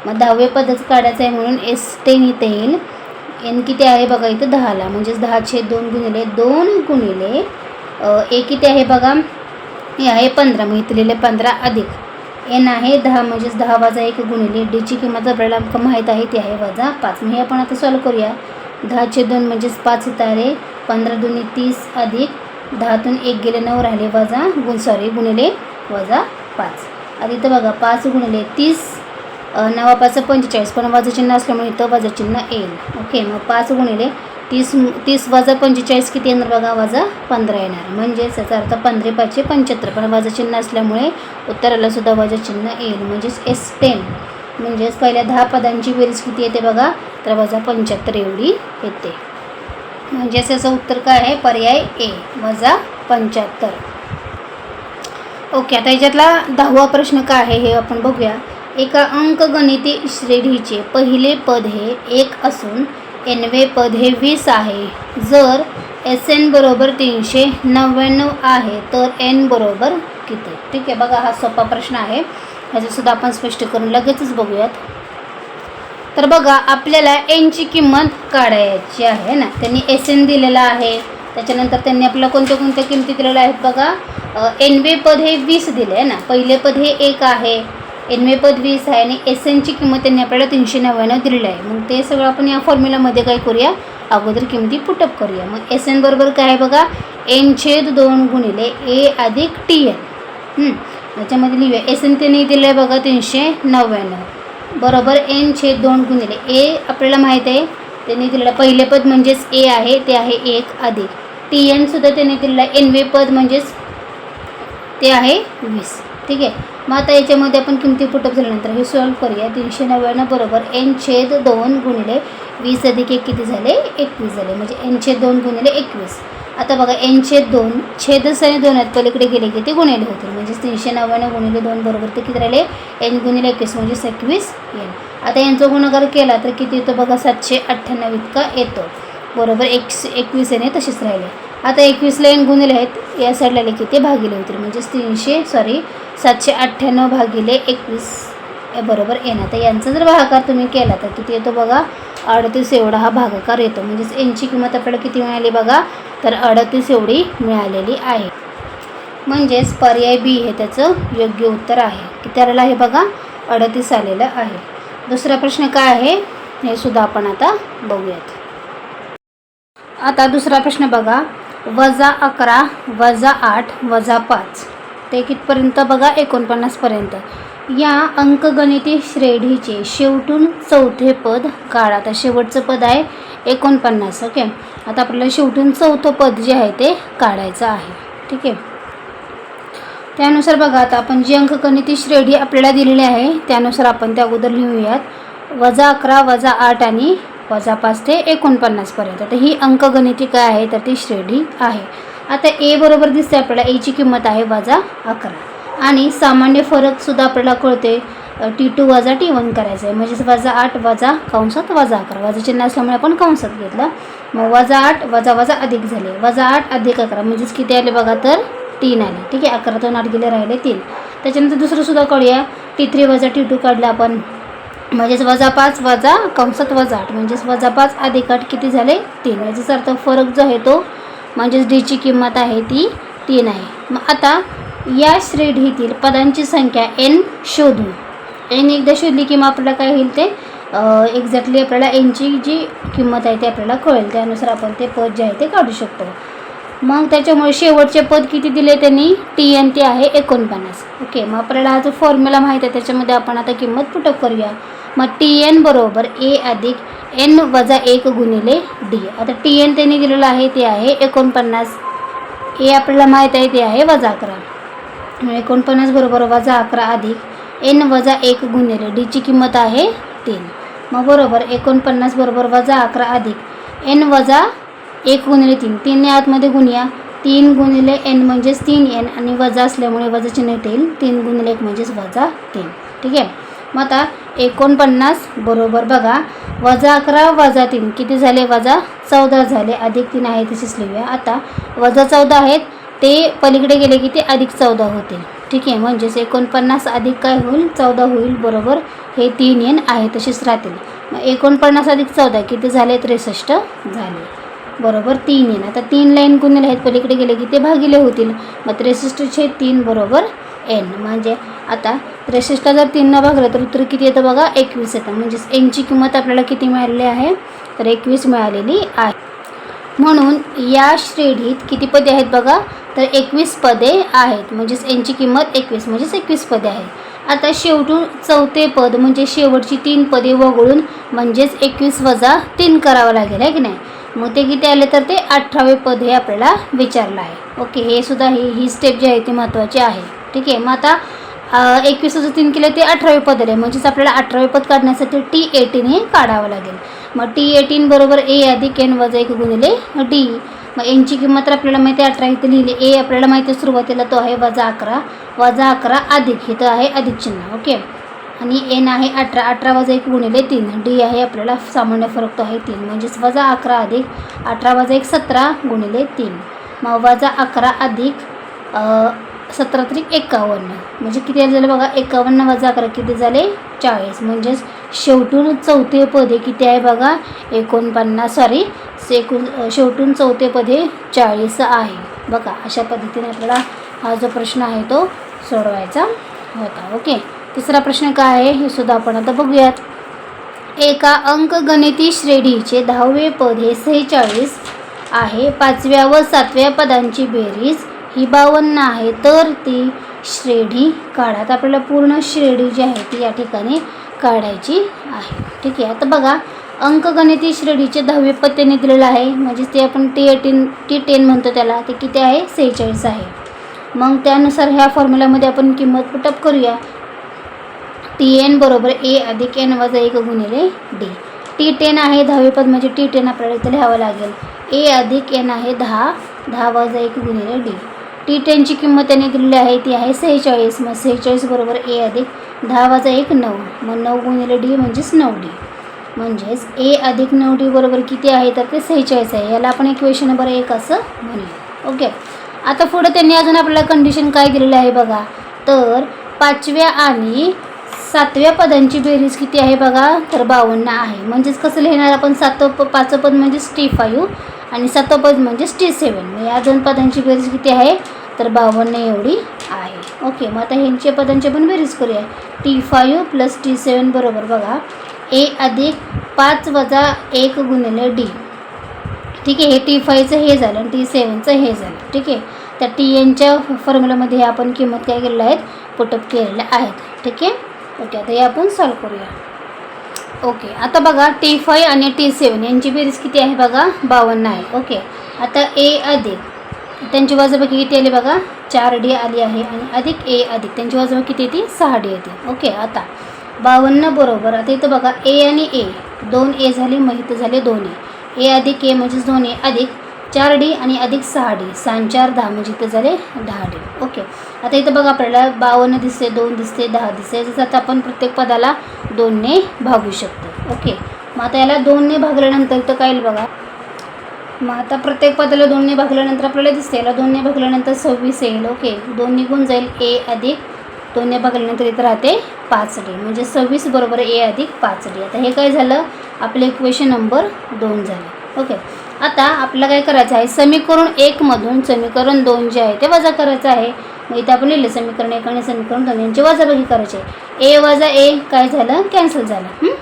मग 10वे पदाचं काढायचं आहे म्हणून S10 इथे येईल. एन किती आहे बघा इथं 10ला म्हणजेच 10/2 गुणिले 2 गुणिले ए किती आहे बघा हे आहे 15 मग इथं लिहिले 15 अधिक एन आहे 10 म्हणजेच 10 वजा 1 गुणिले डीची किंमत आपल्याला माहीत आहे ती आहे वजा 5. मग हे आपण आता सॉल्व करूया. 10/2 म्हणजेच 5 इथं आले 15 दुनी 30 अधिक 10तून 1 गेले 9 राहिले वजा गुणिले वजा 5. आता इथं बघा 5 गुणिले 30 9 5 45 पण वजा चिन्ह असल्यामुळे इथं वजा चिन्ह येईल. ओके. मग 5 गुणिले 30 वजा 45 किती येणार बघा वजा 15 येणार म्हणजेच याचा अर्थ 15 5 75 पण वजा चिन्ह असल्यामुळे उत्तराला सुद्धा वजा चिन्ह येईल म्हणजेच S10 म्हणजेच पहिल्या 10 पदांची बेरीज किती येते बघा, तर वजा 75 एवढी येते. म्हणजेच याचं उत्तर काय आहे, पर्याय ए वजा 75. ओके, आता याच्यातला 10वा प्रश्न काय आहे हे आपण बघूया. एका अंकगणिती श्रेणीचे पहिले पद हे 1 असून nवे पद हे 20 आहे. जर SN बरोबर 399 आहे तर n बरोबर किती. ठीक आहे, बघा हा सोपा प्रश्न आहे, ह्याचंसुद्धा आपण स्पष्टीकरण लगेचच बघूयात. तर बघा आपल्याला nची किंमत काढायची आहे ना. त्यांनी SN दिलेला आहे, त्याच्यानंतर त्यांनी आपल्याला कोणत्या कोणत्या किमती दिलेल्या आहेत बघा. nवे पद हे 20 दिले आहे ना, पहिले पद हे 1 आहे, nवे पद 20 आहे आणि SNची किंमत त्यांनी आपल्याला 399 दिलेली आहे. मग ते सगळं आपण या फॉर्म्युलामध्ये काय करूया, अगोदर किमती पुटअप करूया. मग SN बरोबर काय आहे बघा, n/2 गुणिले a अधिक TN. याच्यामध्ये लिहूया. SN त्यांनी दिलं आहे बघा 399 बरोबर n/2 गुणिले a आपल्याला माहीत आहे त्यांनी दिलेलं पहिले पद म्हणजेच a आहे, ते आहे 1 अधिक TNसुद्धा त्यांनी दिलेलं आहे, nवे पद म्हणजेच ते आहे 20. ठीक आहे, मग आता याच्यामध्ये आपण किमती पुटअप झाल्यानंतर हे सॉल्व करूया. 399 बरोबर n/2 गुणिले 20 अधिक 1 किती झाले, 21 झाले, म्हणजे n/2 गुणिले 21. आता बघा n/2 छेदच आणि 2 आहेत, पलीकडे गेले की ते गुणिले होतील, म्हणजे 399 गुणिले 2 बरोबर ते किती राहिले, n गुणिले 21 म्हणजे 21 n. आता यांचा गुणाकार केला तर किती येतो बघा, 798 इतका येतो बरोबर. 21 n तसेच राहिले. आता 21ला n गुणिले आहेत, या साईडला आले की ते भागिले होतील, म्हणजे 798 भागिले 21 बरोबर n. आता यांचा जर भागाकार तुम्ही केला तर किती येतो बघा, 38 एवढा हा भागाकार येतो. म्हणजेच nची किंमत आपल्याला किती मिळाली बघा, तर 38 एवढी मिळालेली आहे. म्हणजेच पर्याय बी हे त्याचं योग्य उत्तर आहे. किती आलेलं आहे बघा, 38 आलेलं आहे. दुसरा प्रश्न काय आहे हे सुद्धा आपण आता बघूयात. आता दुसरा प्रश्न बघा, -11 -8 -5 ते कितपर्यंत बघा, 49 पर्यंत. या अंकगणिती श्रेणीचे शेवटून चौथे पद काढा. आता शेवटचं पद आहे 49. ओके, आता आपल्याला शेवटून चौथं पद जे आहे ते काढायचं आहे. ठीक आहे, त्यानुसार बघा आता आपण जी अंकगणिती श्रेणी आपल्याला दिलेली आहे त्यानुसार आपण त्या अगोदर लिहूयात. -11 -8 आणि -5 ते 49 पर्यंत. तर ही अंकगणिती काय आहे, तर ती श्रेणी आहे. आता ए बरोबर दिसते आपल्याला, एची किंमत आहे -11 आणि सामान्य फरकसुद्धा आपल्याला कळते, T2 - T1 करायचं आहे, म्हणजेच -8 कंसात -11 वजा चिन्ह असल्यामुळे आपण कंसात घेतलं. मग -8 वजा अधिक झाले, -8 अधिक 11 म्हणजेच किती आले बघा, तर 3 आले. ठीक आहे, 11 8 गेले, राहिले 3. त्याच्यानंतर दुसरंसुद्धा काढूया, T3 - T2 काढलं आपण, म्हणजेच -5 कंसात -8 म्हणजेच -5 अधिक 8 किती झाले, 3. याचाच अर्थ फरक जो आहे तो म्हणजेच डीची किंमत आहे ती 3 आहे. मग आता या श्रेणीतील पदांची संख्या n शोधू. n एकदा शोधली की मग आपल्याला काय होईल, ते एक्झॅक्टली आपल्याला nची जी किंमत आहे ते आपल्याला कळेल, त्यानुसार आपण ते पद जे आहे ते काढू शकतो. मग त्याच्यामुळे शेवटचे पद किती दिले त्यांनी, TN ते आहे 49. ओके, मग आपल्याला हा जो फॉर्म्युला माहीत आहे त्याच्यामध्ये आपण आता किंमत पुटअप करूया. मग TN बरोबर a अधिक n वजा 1 गुणिले d. आता TN त्यांनी दिलेलं आहे ते आहे 49, a आपल्याला माहीत आहे ते आहे -11. 49 बरोबर -11 अधिक n वजा 1 गुणिले डीची किंमत आहे 3. मग बरोबर 49 बरोबर -11 अधिक n वजा 1 गुणिले 3, 3 ने आतमध्ये गुणूया, 3 गुणिले n म्हणजेच 3n आणि वजा असल्यामुळे वजा चिन्ह येईल, 3 गुणिले 1 म्हणजेच -3. ठीक आहे, मग आता 49 बरोबर बघा -11 वजा 3 किती झाले, -14 झाले, अधिक 3 आहे तसेच लिहूया. आता -14 आहेत ते पलीकडे गेले की ते अधिक 14 होतील. ठीक आहे, म्हणजेच 49 अधिक काय होईल, 14 होईल बरोबर, हे 3n आहे तसेच राहतील. मग 49 अधिक 14 किती झाले, 63 झाले बरोबर 3n. आता 3 लाईन गुणिले आहेत, पलीकडे गेले की ते भागिले होतील, मग 63/3 बरोबर n. म्हणजे आता 63ला जर 3 भागलं तर उत्तर किती येतं बघा, 21 येतं. म्हणजेच nची किंमत आपल्याला किती मिळालेली आहे, तर 21 मिळालेली आहे. म्हणून या श्रेणीत किती पदे आहेत बघा, तर 21 पदे आहेत. म्हणजेच nची किंमत 21 म्हणजेच 21 पदे आहेत. आता शेवटून चौथे पद म्हणजे शेवटची 3 पदे वगळून म्हणजेच 21 वजा 3 करावं लागेल आहे की नाही. मग ते किती आले, तर ते 18वे पद हे आपल्याला विचारलं आहे. ओके, हे सुद्धा ही स्टेप जी आहे ती महत्त्वाची आहे. ठीक आहे, मग आता 21चं 3 केलं ते 18वे पद आहे, म्हणजेच आपल्याला 18वे पद काढण्यासाठी T18 हे काढावं लागेल. मग T18 बरोबर A अधिक N वजा 1 गुणिले D. मग Nची किंमत तर आपल्याला माहिती आहे 18 इथे लिहिली. A आपल्याला माहिती आहे सुरुवातीला तो आहे -11 अधिक इथं आहे अधिक चिन्ह. ओके. आणि N आहे 18 वजा 1 गुणिले 3. D आहे आपल्याला सामान्य फरक तो आहे 3, म्हणजेच -11 अधिक 18 वजा 1 17 गुणिले 3. मग -11 अधिक 17 तरी 51, म्हणजे किती झालं बघा. 51 वजा 11 किती झाले 40, म्हणजेच शेवटून चौथे पद हे किती आहे बघा 49 शेवटून चौथे पद हे 40 आहे बघा. अशा पद्धतीने आपल्याला हा जो प्रश्न आहे तो सोडवायचा होता. ओके. तिसरा प्रश्न काय आहे हे सुद्धा आपण आता बघूयात. एका अंकगणिती श्रेणीचे 10वे पद हे 46 आहे. 5व्या व 7व्या पदांची बेरीज ही 52 आहे, तर ती श्रेणी काढा. आता आपल्याला पूर्ण श्रेणी जी आहे ती या ठिकाणी काढायची आहे. ठीक आहे. आता बघा अंकगणिती श्रेणीचे 10वे पद त्यांनी दिलेलं आहे, म्हणजे ते आपण T10 म्हणतो त्याला. ते किती आहे 46 आहे. मग त्यानुसार ह्या फॉर्म्युल्यामध्ये आपण किंमत पुटअप करूया. Tn बरोबर A अधिक N वजा 1 गुणिले D. T10 आहे 10वे पद, म्हणजे T10 आपल्याला इथं लिहावं लागेल. A अधिक N आहे 10 वजा 1 गुणिले D. T10ची किंमत त्याने दिलेली आहे ती आहे 46. मग 46 बरोबर A अधिक 10 वजा 1 9. मग 9 गुणिले D म्हणजेच 9D. म्हणजेच A अधिक 9D बरोबर किती आहे तर ते 46 आहे. याला आपण इक्वेशन नंबर 1 असं म्हणूया. ओके. आता पुढे त्यांनी अजून आपल्याला कंडिशन काय दिलेली आहे बघा. तर 5व्या आणि 7व्या पदांची बेरीज किती आहे बघा तर 52 आहे. म्हणजेच कसं लिहिणार आपण 5वं पद म्हणजेच T5 आणि 7वं पद म्हणजेच T7. मग या दोन पदांची बेरीज किती आहे तर 52 एवढी आहे. ओके. मग आता ह्यांच्या पदांची पण बेरीज करूया. T5 प्लस T7 बरोबर बघा A अधिक 5 वजा 1 गुणिले D. ठीक आहे. हे T5चं हे झालं आणि T7चं हे झालं. ठीक आहे. त्या TNच्या फॉर्म्युलामध्ये आपण किंमत काय केलेल्या आहेत पुटअप केलेल्या आहेत. ठीक आहे. ओके. आता हे आपण सॉल्व करूया. ओके. आता बघा T5 आणि T7 यांची बेरीज किती आहे बघा 52 आहे. ओके. आता A अधिक त्यांची वजाबाकी किती आली बघा 4D आली आहे आणि अधिक A अधिक त्यांची वजाबाकी किती येते 6D येते. ओके. आता 52 बरोबर आता इथं बघा A आणि A 2A झाली, मग इथं झाले 2A. A अधिक A म्हणजेच 2A अधिक 4D आणि अधिक 6D 6 4 10 म्हणजे इथं झाले 10D. ओके. आता इथं बघा आपल्याला 52 दिसते, 2 दिसते, 10 दिसते. जसं आता आपण प्रत्येक पदाला 2ने भागू शकतो. ओके. मग आता याला 2ने भागल्यानंतर इथं काय येईल बघा. मग आता प्रत्येक पदाला 2ने भागल्यानंतर आपल्याला दिसते याला 2ने भागल्यानंतर 26 येईल. ओके. 2 निघून जाईल A अधिक 2ने भागल्यानंतर इथं राहते 5D, म्हणजे 26 बरोबर A अधिक 5D. आता हे काय झालं आपलं इक्वेशन नंबर 2 झालं. ओके. आता आपल्याला काय करायचं आहे समीकरण 1 मधून समीकरण 2 जे आहे ते वजा करायचं आहे. मग इथं आपण लिहिलं समीकरण 1 आणि समीकरण 2 यांची वजाबाकी करायची आहे. A वजा A काय झालं कॅन्सल झालं.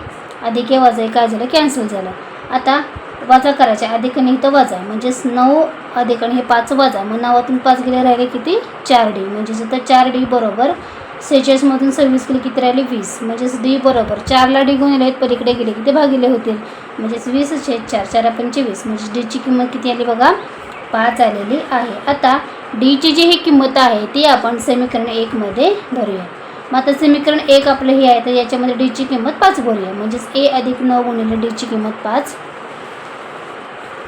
अधिक A वजा A काय झालं कॅन्सल झालं. आता वजा करायचे अधिक आणि इथं वजा म्हणजेच 9 अधिक आणि हे 5 वजा. मग 9तून 5 गेले राहिले किती 4D, म्हणजेच इथं 4D बरोबर 46 मधून 26 गेले किती राहिले 20. म्हणजेच D बरोबर 4ला D गुणिले आहेत पलीकडे गेले किती भागिले होतील म्हणजेच 20/4 4 25. म्हणजे Dची किंमत किती आली बघा 5 आलेली आहे. आता Dची जी ही किंमत आहे ती आपण समीकरण 1 मध्ये भरूया. मग आता समीकरण 1 आपलं हे आहे तर याच्यामध्ये Dची किंमत 5 भरूया. म्हणजेच A अधिक 9 गुणिले Dची किंमत 5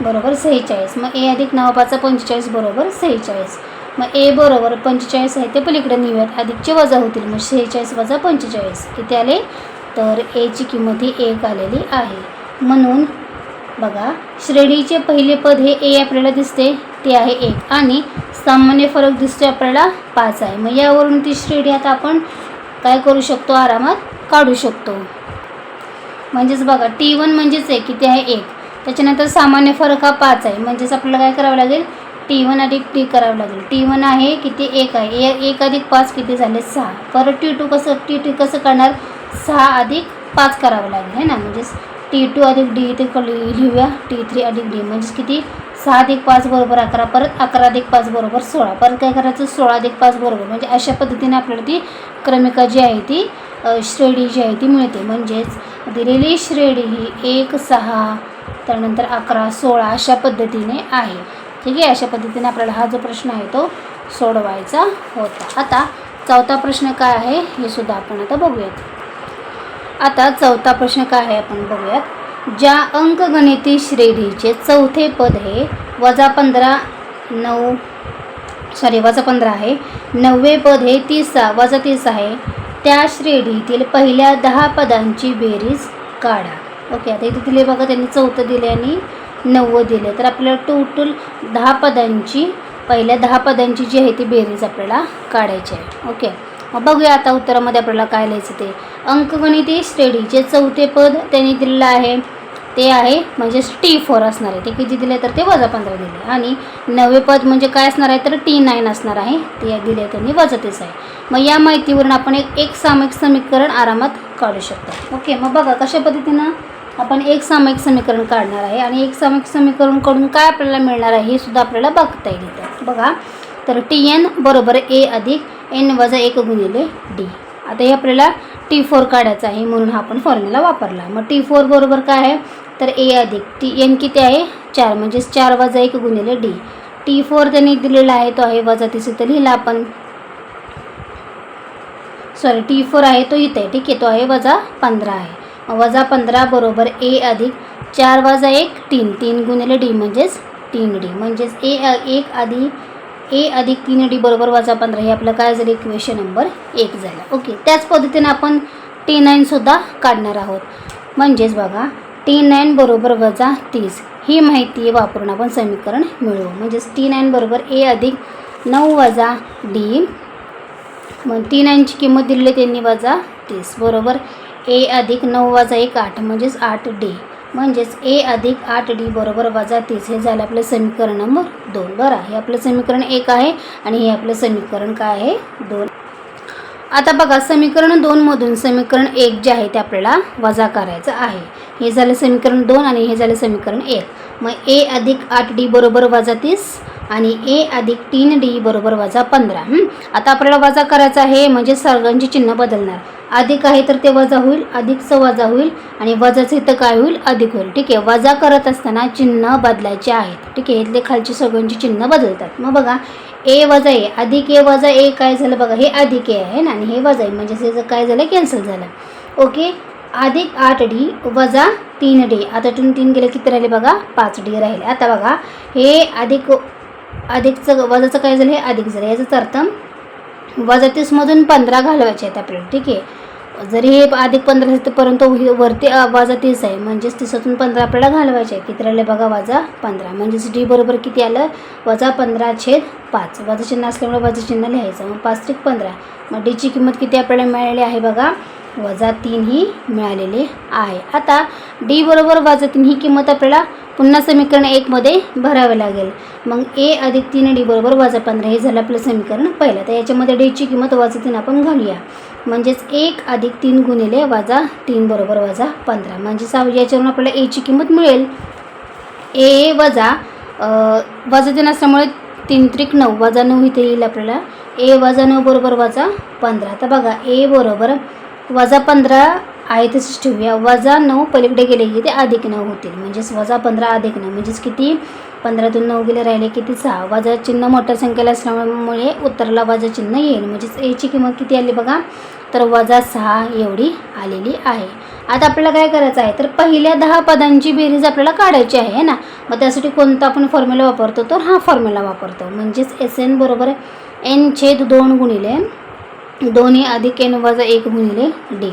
बरोबर 46. मग A अधिक 9 5 45 बरोबर 46. मग A बरोबर 45 आहे ते पलीकडे नेऊयात अधिकचे वजा होतील. मग 46 वजा 45 किती आले तर Aची किंमत ही 1 आलेली आहे. म्हणून बघा श्रेणीचे पहिले पद हे A आपल्याला दिसते ते आहे 1 आणि सामान्य फरक दिसतो आपल्याला 5 आहे. मग यावरून ती श्रेणी आता आपण काय करू शकतो आरामात काढू शकतो. म्हणजेच बघा T1 म्हणजेच आहे किती आहे 1, त्याच्यानंतर सामान्य फरक हा 5 आहे. म्हणजेच आपल्याला काय करावं लागेल T1 अधिक D करावं लागेल. T1 आहे किती 1 आहे 1 अधिक 5 किती झाले 6. परत T2 कसं करणार 6 अधिक 5 करावं लागेल है ना. म्हणजेच T2 अधिक D इथे लिहूया T3 अधिक D म्हणजेच किती 6 अधिक 5 बरोबर 11. परत 11 अधिक 5 बरोबर 16. परत काय करायचं 16 अधिक 5 बरोबर. म्हणजे अशा पद्धतीने आपल्याला ती क्रमिका जी आहे ती श्रेणी जी आहे ती मिळते. म्हणजेच दिलेली श्रेणी ही 1 6 त्यानंतर 11 16 अशा पद्धतीने आहे. ठीक आहे. अशा पद्धतीने आपल्याला हा जो प्रश्न आहे तो सोडवायचा होता. आता चौथा प्रश्न काय आहे हे सुद्धा आपण आता बघूयात. आता चौथा प्रश्न काय आहे आपण बघूयात. ज्या अंकगणिती श्रेणीचे चौथे पद हे -15 आहे, 9वे पद हे 30 आहे, त्या श्रेणीतील पहिल्या 10 पदांची बेरीज काढा. ओके, आता इथे दिले बघा, त्यांनी चौथं दिले आणि 9वं दिले. तर आपल्याला टोटल 10 पदांची, पहिल्या 10 पदांची जी आहे ती बेरीज आपल्याला काढायची आहे. ओके, मग बघूया आता उत्तरामध्ये आपल्याला काय लिहायचं ते. अंकगणिती श्रेणीचे चौथे पद त्यांनी दिलेलं आहे ते आहे म्हणजेच T4 असणार आहे. ते किती दिले तर ते -15 दिले. आणि 9वे पद म्हणजे काय असणार आहे तर T9 असणार आहे, ते दिले त्यांनी -30 आहे. मग या माहितीवरून आपण एक सामायिक समीकरण आरामात काढू शकतो. ओके, मग बघा कशा पद्धतीनं आपण एक सामायिक समीकरण काढणार आहे आणि एक सामायिक समीकरण कडून काय आपल्याला मिळणार आहे हे सुद्धा आपल्याला बघता येईल इथं. बघा, तर Tn बरोबर A अधिक n वजा 1 गुणिले D. आता हे आपल्याला T4 काढायचं आहे म्हणून हा आपण फॉर्म्युला वापरला. मग T4 बरोबर काय आहे तर A अधिक Tn किती आहे 4, म्हणजेच 4 वजा 1 गुणिले D. T4 त्यांनी दिलेला आहे तो आहे -30, तर लिहिला आपण, T4 आहे तो इथे आहे, ठीक आहे, तो आहे -15 आहे. -15 बरोबर A अधिक 4 वजा 1 3 गुणिले D म्हणजेच 3D, म्हणजेच A अधिक 3D बरोबर -15 हे आपलं काय झालं इक्वेशन नंबर 1 झालं. ओके, त्याच पद्धतीने आपण T9 सुद्धा काढणार आहोत. म्हणजेच बघा, T9 बरोबर -30 ही माहिती वापरून आपण समीकरण मिळवू. म्हणजेच T9 बरोबर A अधिक 9 वजा D. मग T9ची किंमत दिलेली त्यांनी -30 बरोबर A अधिक 9 वजा 1 8 म्हणजेच 8D, म्हणजेच A अधिक 8D बरोबर -30 हे झालं आपलं समीकरण नंबर 2. बरं, हे आपलं समीकरण 1 आहे आणि हे आपलं समीकरण काय आहे 2. आता बघा, समीकरण 2 मधून समीकरण 1 जे आहे ते आपल्याला वजा करायचं आहे. हे झालं समीकरण 2 आणि हे झालं समीकरण 1. मग A अधिक 8D बरोबर -30 आणि A अधिक 3D बरोबर -15. आता आपल्याला वजा करायचं आहे म्हणजे सर्वांची चिन्ह बदलणार. अधिक आहे तर ते वजा होईल, अधिकचं वजा होईल आणि वजाचं इथं काय होईल अधिक होईल. ठीक आहे, वजा करत असताना चिन्ह बदलायचे आहेत. ठीक आहे, इथले खालची सगळ्यांची चिन्ह बदलतात. मग बघा, A वजा A अधिक A वजा A काय झालं बघा, हे अधिक A आहे ना आणि हे वजा आहे, म्हणजे हे काय झालं कॅन्सल झालं. ओके, अधिक 8D वजा 3D, आता 3 गेले किती राहिले बघा 5D राहिले. आता बघा, हे अधिकचं वजाचं काय झालं हे अधिक झालं, याचाच अर्थ -30मधून 15 घालवायचे आहेत आपल्याला. ठीक आहे, जरी हे अधिक 15 असेल तर परंतु वरती -30 आहे, म्हणजेच 30तून 15 आपल्याला घालवायचे आहे. किती राहिले बघा -15, म्हणजेच D बरोबर किती आलं -15/5. वजा चिन्ह असल्यामुळे वजा चिन्ह लिहायचं. मग 5 त्रिक 15. मग Dची किंमत किती आपल्याला मिळालेली आहे बघा -3 ही मिळालेली आहे. आता D बरोबर -3 ही किंमत आपल्याला पुन्हा समीकरण 1 मध्ये भरावे लागेल. मग A अधिक 3D बरोबर -15 हे झालं आपलं समीकरण पहिलं. तर याच्यामध्ये Dची किंमत -3 आपण घालूया, म्हणजेच 1 अधिक 3 गुणिले -3 बरोबर -15, म्हणजेच याच्यावरून आपल्याला Aची किंमत मिळेल. A वजा 3 असल्यामुळे 3 त्रिक 9 -9 इथे येईल आपल्याला. A वजा 9 बरोबर -15. आता बघा, A बरोबर -15 आहे तसंच ठेवूया, -9 पलीकडे गेले की ते -9 होतील, म्हणजेच -15 अधिक 9 म्हणजेच किती 15तून 9 गेले राहिले किती 6. वजा चिन्ह मोठ्या संख्येला असल्यामुळे उत्तराला वजा चिन्ह येईल, म्हणजेच Aची किंमत किती आली बघा तर -6 एवढी आलेली आहे. आता आपल्याला काय करायचं आहे तर पहिल्या 10 पदांची बेरीज आपल्याला काढायची आहे ना. मग त्यासाठी कोणता आपण फॉर्म्युला वापरतो तर हा फॉर्म्युला वापरतो, म्हणजेच SN बरोबर n/2 गुणिले 2A अधिक n वजा 1 गुणिले D.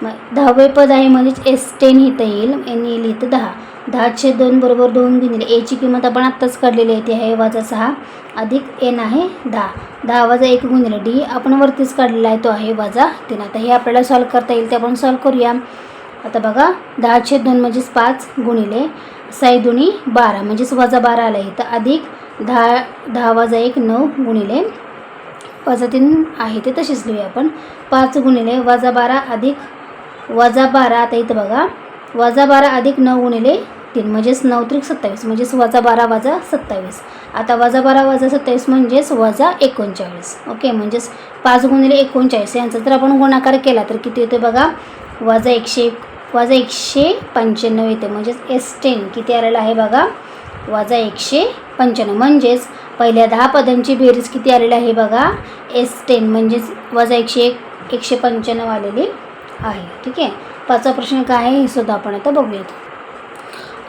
मग 10वे पद आहे म्हणजेच S10 इथं येईल, n येईल इथं 10. 10/2 बरोबर 2 गुणिले Aची किंमत आपण आत्ताच काढलेली आहे ती आहे -6 अधिक n आहे 10. 10 वजा 1 गुणिले D आपण वरतीच काढलेला आहे तो आहे -3. आता हे आपल्याला सॉल्व करता येईल ते आपण सॉल्व करूया. आता बघा, 10/2 म्हणजेच 5 गुणिले 6 दुनी 12 म्हणजेच -12 आलं इथं, अधिक 10 वजा 1 9 गुणिले -3 आहे ते तसेच लिहूया आपण. 5 गुणिले -12 अधिक -12. आता इथं बघा, -12 अधिक 9 गुणिले 3 म्हणजेच 9 त्रिक 27 म्हणजेच -12 वजा 27. आता -12 वजा 27 म्हणजेच -39. ओके, म्हणजेच 5 गुणिले 39 यांचा जर आपण गुणाकार केला तर किती येते बघा -195 येते, म्हणजेच S10 किती आलेला आहे बघा -195. म्हणजेच पहिल्या 10 पदांची बेरीज किती आलेली आहे बघा, S10 म्हणजेच वजा 101 195 आलेली आहे. ठीक आहे. 5वा प्रश्न काय आहे हे सुद्धा आपण आता बघूयात.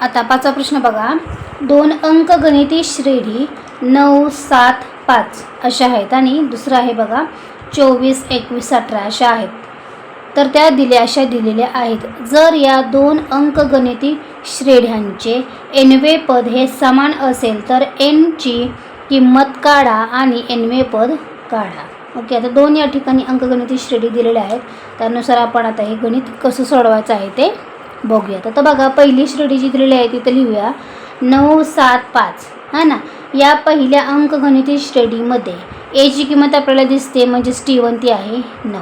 आता 5वा प्रश्न बघा, 2 अंकगणिती श्रेणी 9, 7, 5 अशा आहेत आणि दुसरा आहे बघा 24, 21, 18 अशा आहेत. तर त्या दिलेल्या आहेत. जर या 2 अंकगणिती श्रेण्यांचे nवे पद हे समान असेल तर n ची किंमत काढा आणि nवे पद काढा. ओके. आता 2 या ठिकाणी अंकगणिती श्रेणी दिलेल्या आहेत. त्यानुसार आपण आता हे गणित कसं सोडवायचं आहे ते बघूयात. आता बघा पहिली श्रेणी जी दिलेली आहे तिथं लिहूया 9, 7, 5 है ना. या पहिल्या अंकगणिती श्रेणीमध्ये a ची किंमत आपल्याला दिसते म्हणजेच T1 ती आहे 9.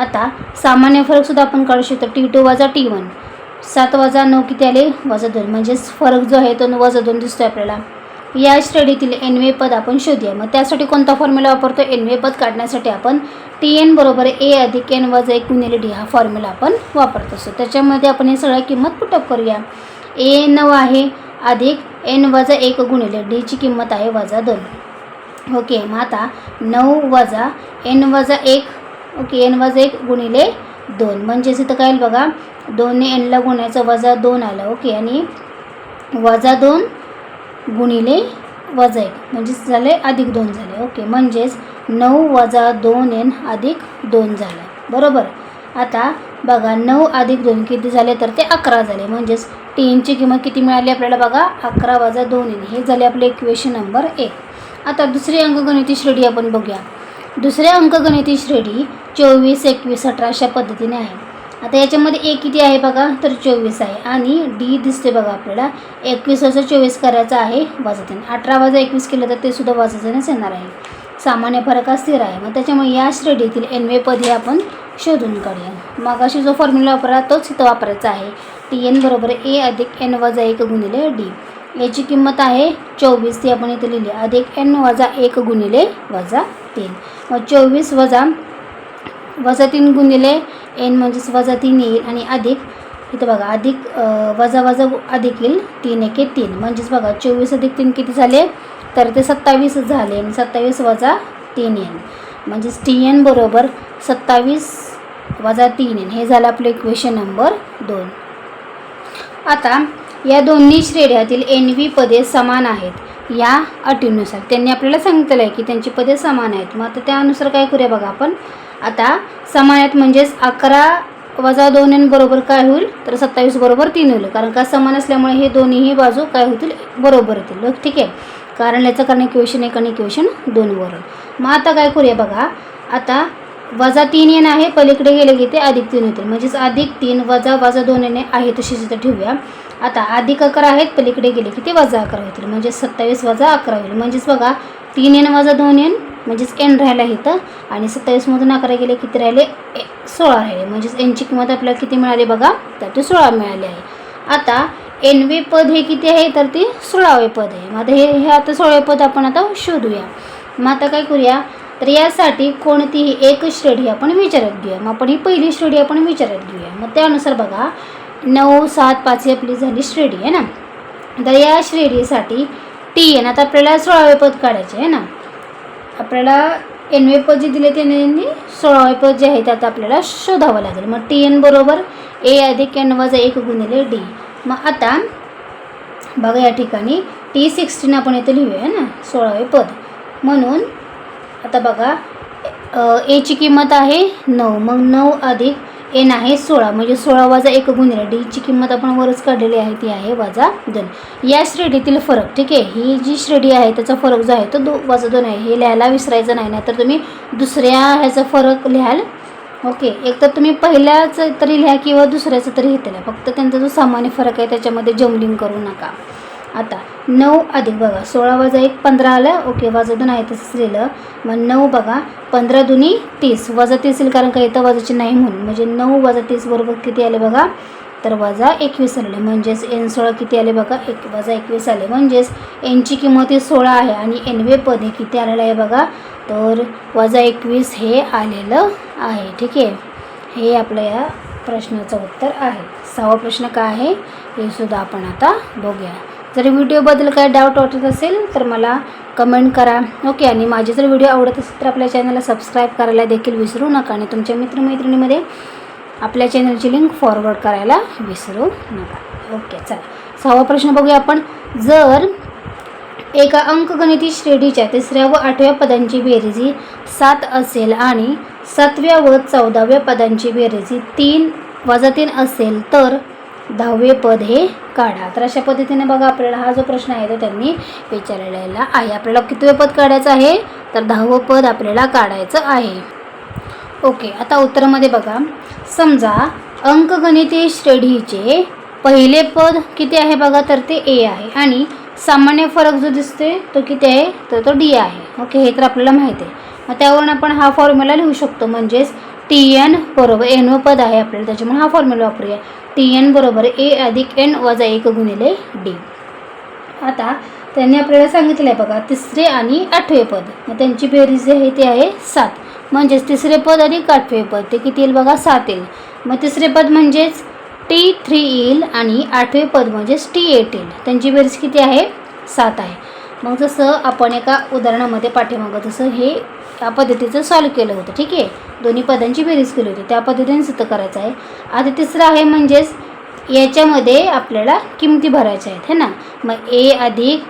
आता सामान्य फरकसुद्धा आपण काढू शकतो. T2 वजा T1. 7 वजा 9 किती आले, वजा 2. म्हणजेच फरक जो आहे तो वजा 2 दिसतोय आपल्याला. या श्रेणीतील nवे पद आपण शोधूया. मग त्यासाठी कोणता फॉर्म्युला वापरतो, nवे पद काढण्यासाठी आपण Tn बरोबर a अधिक n वजा 1 गुणिले d हा फॉर्म्युला आपण वापरत असतो. त्याच्यामध्ये आपण हे सगळ्या किंमत पुटअप करूया. a 9 आहे अधिक n वजा 1 गुणिले d ची किंमत आहे वजा 2. ओके. मग आता 9 वजा n वजा 1 ओके n वजा 1 गुणिले 2 म्हणजेच इथं काय येईल बघा, 2 ने n ला गुणायचं वजा 2 आलं. ओके. आणि वजा 2 गुणिले वजा 1 म्हणजेच झाले अधिक 2 झाले. ओके. म्हणजेच 9 वजा 2n अधिक 2 झालं. बरोबर. आता बघा 9 अधिक 2 किती झाले तर ते 11 झाले. म्हणजेच टीनची किंमत किती मिळाली आपल्याला बघा, 11 वजा 2n. हे झाले आपले इक्वेशन नंबर 1. आता दुसरी अंकगणिती श्रेणी आपण बघूया. दुसऱ्या अंकगणिती श्रेणी 24, 21, 18 अशा पद्धतीने आहे. आता याच्यामध्ये a किती आहे बघा तर 24 आहे आणि d दिसते बघा आपल्याला 21 वजा 24 करायचं आहे वजा 3. 18 वजा 21 केलं तर ते सुद्धा वजा 3च येणार आहे. सामान्य फरक हा स्थिर आहे. मग त्याच्यामुळे या श्रेणीतील nवे पद हे आपण शोधून काढूया. मग अशी जो फॉर्म्युला वापरा तोच इथं वापरायचा आहे. Tn बरोबर a अधिक n वजा 1 गुणिले d. याची किंमत आहे 24 ती आपण इथे लिहिली अधिक n वजा 1 गुणिले वजा 3. मग 24 वजा 3 गुणिले n म्हणजेच वजा 3 येईल आणि अधिक इथं बघा अधिक वजा वजा अधिक येईल 3 1 3 म्हणजेच बघा 24 अधिक 3 किती झाले तर ते 27 झाले आणि 27 वजा 3n म्हणजेच Tn बरोबर 27 वजा 3n हे झालं आपलं इक्वेशन नंबर 2. आता या दोन्ही श्रेण्यातील nवी पदे समान आहेत या अटीनुसार. त्यांनी आपल्याला सांगितलं आहे की त्यांची पदे समान आहेत. मग आता त्यानुसार काय करूया बघा आपण. आता समान आहेत म्हणजेच 11 वजा 2n बरोबर काय होईल तर 27 बरोबर 3 होईल. कारण का समान असल्यामुळे हे दोन्हीही बाजू काय होतील बरोबर होतील. ठीक आहे. कारण याचं कारण इक्वेशन 1 आणि इक्वेशन 2 वरून. मग आता काय करूया बघा. आता वजा 3n आहे पलीकडे गेले की ते अधिक 3 होतील. म्हणजेच अधिक 3 वजा वजा 2n आहे तशीच इथं ठेवूया. आता अधिक 11 आहेत पलीकडे गेले की ते वजा 11 होतील. म्हणजे 27 वजा 11 होईल. म्हणजेच बघा 3n वजा 2n म्हणजेच n राहिला इथं आणि 27मधून 11 गेले किती राहिले 16 राहिले. म्हणजेच nची किंमत आपल्याला किती मिळाली बघा तर ते 16 मिळाली आहे. आता nवे पद हे किती आहे तर ते 16वे पद आहे. मग आता हे आता 16वे पद आपण आता शोधूया. मग आता काय करूया तर यासाठी कोणतीही एक श्रेणी आपण विचारात घेऊया. मग आपण ही पहिली श्रेणी आपण विचारात घेऊया. मग त्यानुसार बघा 9 7 5 ही आपली झाली श्रेणी आहे ना. तर या श्रेणीसाठी Tn आता आपल्याला 16वे पद काढायचे आहे ना. आपल्याला nवे पद जे दिले त्यांनी 16वे पद जे आहे ते आता आपल्याला शोधावं लागेल. मग Tn बरोबर a अधिक n वजा 1 गुणिले d. मग आता बघा या ठिकाणी T16 आपण इथे लिहूया ना 16वे पद. म्हणून आता बघा a ची किंमत आहे 9. मग 9 अधिक n आहे 16 म्हणजे 16 वजा 1 गुणिले d ची किंमत आपण वरच काढलेली आहे ती आहे वजा 2. या श्रेणीतील फरक ठीक आहे. ही जी श्रेणी आहे त्याचा फरक जो आहे तो वजा 2 आहे. हे लिहायला विसरायचं नाही. तर तुम्ही दुसऱ्या ह्याचा फरक लिहाल. ओके. एक तर तुम्ही पहिल्याचं तरी लिहा किंवा दुसऱ्याचं तरी इथे लिहा. फक्त त्यांचा जो सामान्य फरक आहे त्याच्यामध्ये जमलिंग करू नका. आता 9 अधिक बघा 16 वजा 1 15 आलं. ओके. वजा 2 आहे तसंच लिहिलं. मग 9 बघा 15 दुनी 30 वजा 30 येईल कारण का इथं वजाची नाही म्हणून. म्हणजे 9 वजा 30 बरोबर किती आले बघा तर वजा 21 आले. म्हणजेच n 16 किती आले बघा वजा 21 आले. म्हणजेच nची किंमत ही 16 आहे आणि nवे पद हे किती आलेलं आहे बघा तर वजा 21 हे आलेलं आहे. ठीक आहे. हे आपलं या प्रश्नाचं उत्तर आहे. 6वा प्रश्न काय आहे हे सुद्धा आपण आता बघूया. जर व्हिडिओबद्दल काय डाऊट वाटत असेल तर मला कमेंट करा. ओके. आणि माझे जर व्हिडिओ आवडत असेल तर आपल्या चॅनलला सबस्क्राईब करायला देखील विसरू नका आणि तुमच्या मित्रमैत्रिणीमध्ये आपल्या चॅनलची लिंक फॉरवर्ड करायला विसरू नका. ओके. चला 6वा प्रश्न बघूया आपण. जर एका अंकगणिती श्रेणीच्या 3ऱ्या व 8व्या पदांची बेरीज 7 असेल आणि 7व्या व 14व्या पदांची बेरीज 3 - 3 असेल तर 10वे पद हे काढा. तर अशा पद्धतीने बघा आपल्याला हा जो प्रश्न आहे तो त्यांनी विचारलेला आहे. आपल्याला कितवे पद काढायचं आहे तर 10वं पद आपल्याला काढायचं आहे. ओके. आता उत्तरामध्ये बघा. समजा अंकगणितीय श्रेणीचे पहिले पद किती आहे बघा तर ते ए आहे आणि सामान्य फरक जो दिसते तो किती आहे तर तो डी आहे. ओके. हे तर आपल्याला माहिती आहे. मग त्यावरून आपण हा फॉर्म्युला लिहू शकतो. म्हणजेच TN बरोबर n पद आहे आपल्याला त्याच्यामुळे हा फॉर्म्युला वापरूया. TN बरोबर A अधिक N वजा 1 गुणिले D. आता त्यांनी आपल्याला सांगितलं आहे बघा 3रे आणि 8वे पद. मग त्यांची बेरीज आहे ते आहे 7. म्हणजेच 3रे पद अधिक 8वे पद ते किती येईल बघा 7 येईल. मग 3रे पद म्हणजेच T3 येईल आणि 8वे पद म्हणजेच T8 येईल. त्यांची बेरीज किती आहे 7 आहे. मग जसं आपण एका उदाहरणामध्ये पाठीमागं जसं हे त्या पद्धतीचं सॉल्व केलं होतं. ठीक आहे. दोन्ही पदांची बेरीज केली होती त्या पद्धतीने सिद्ध करायचं आहे. आता तिसरं आहे म्हणजेच याच्यामध्ये आपल्याला किमती भरायच्या आहेत है ना. मग A अधिक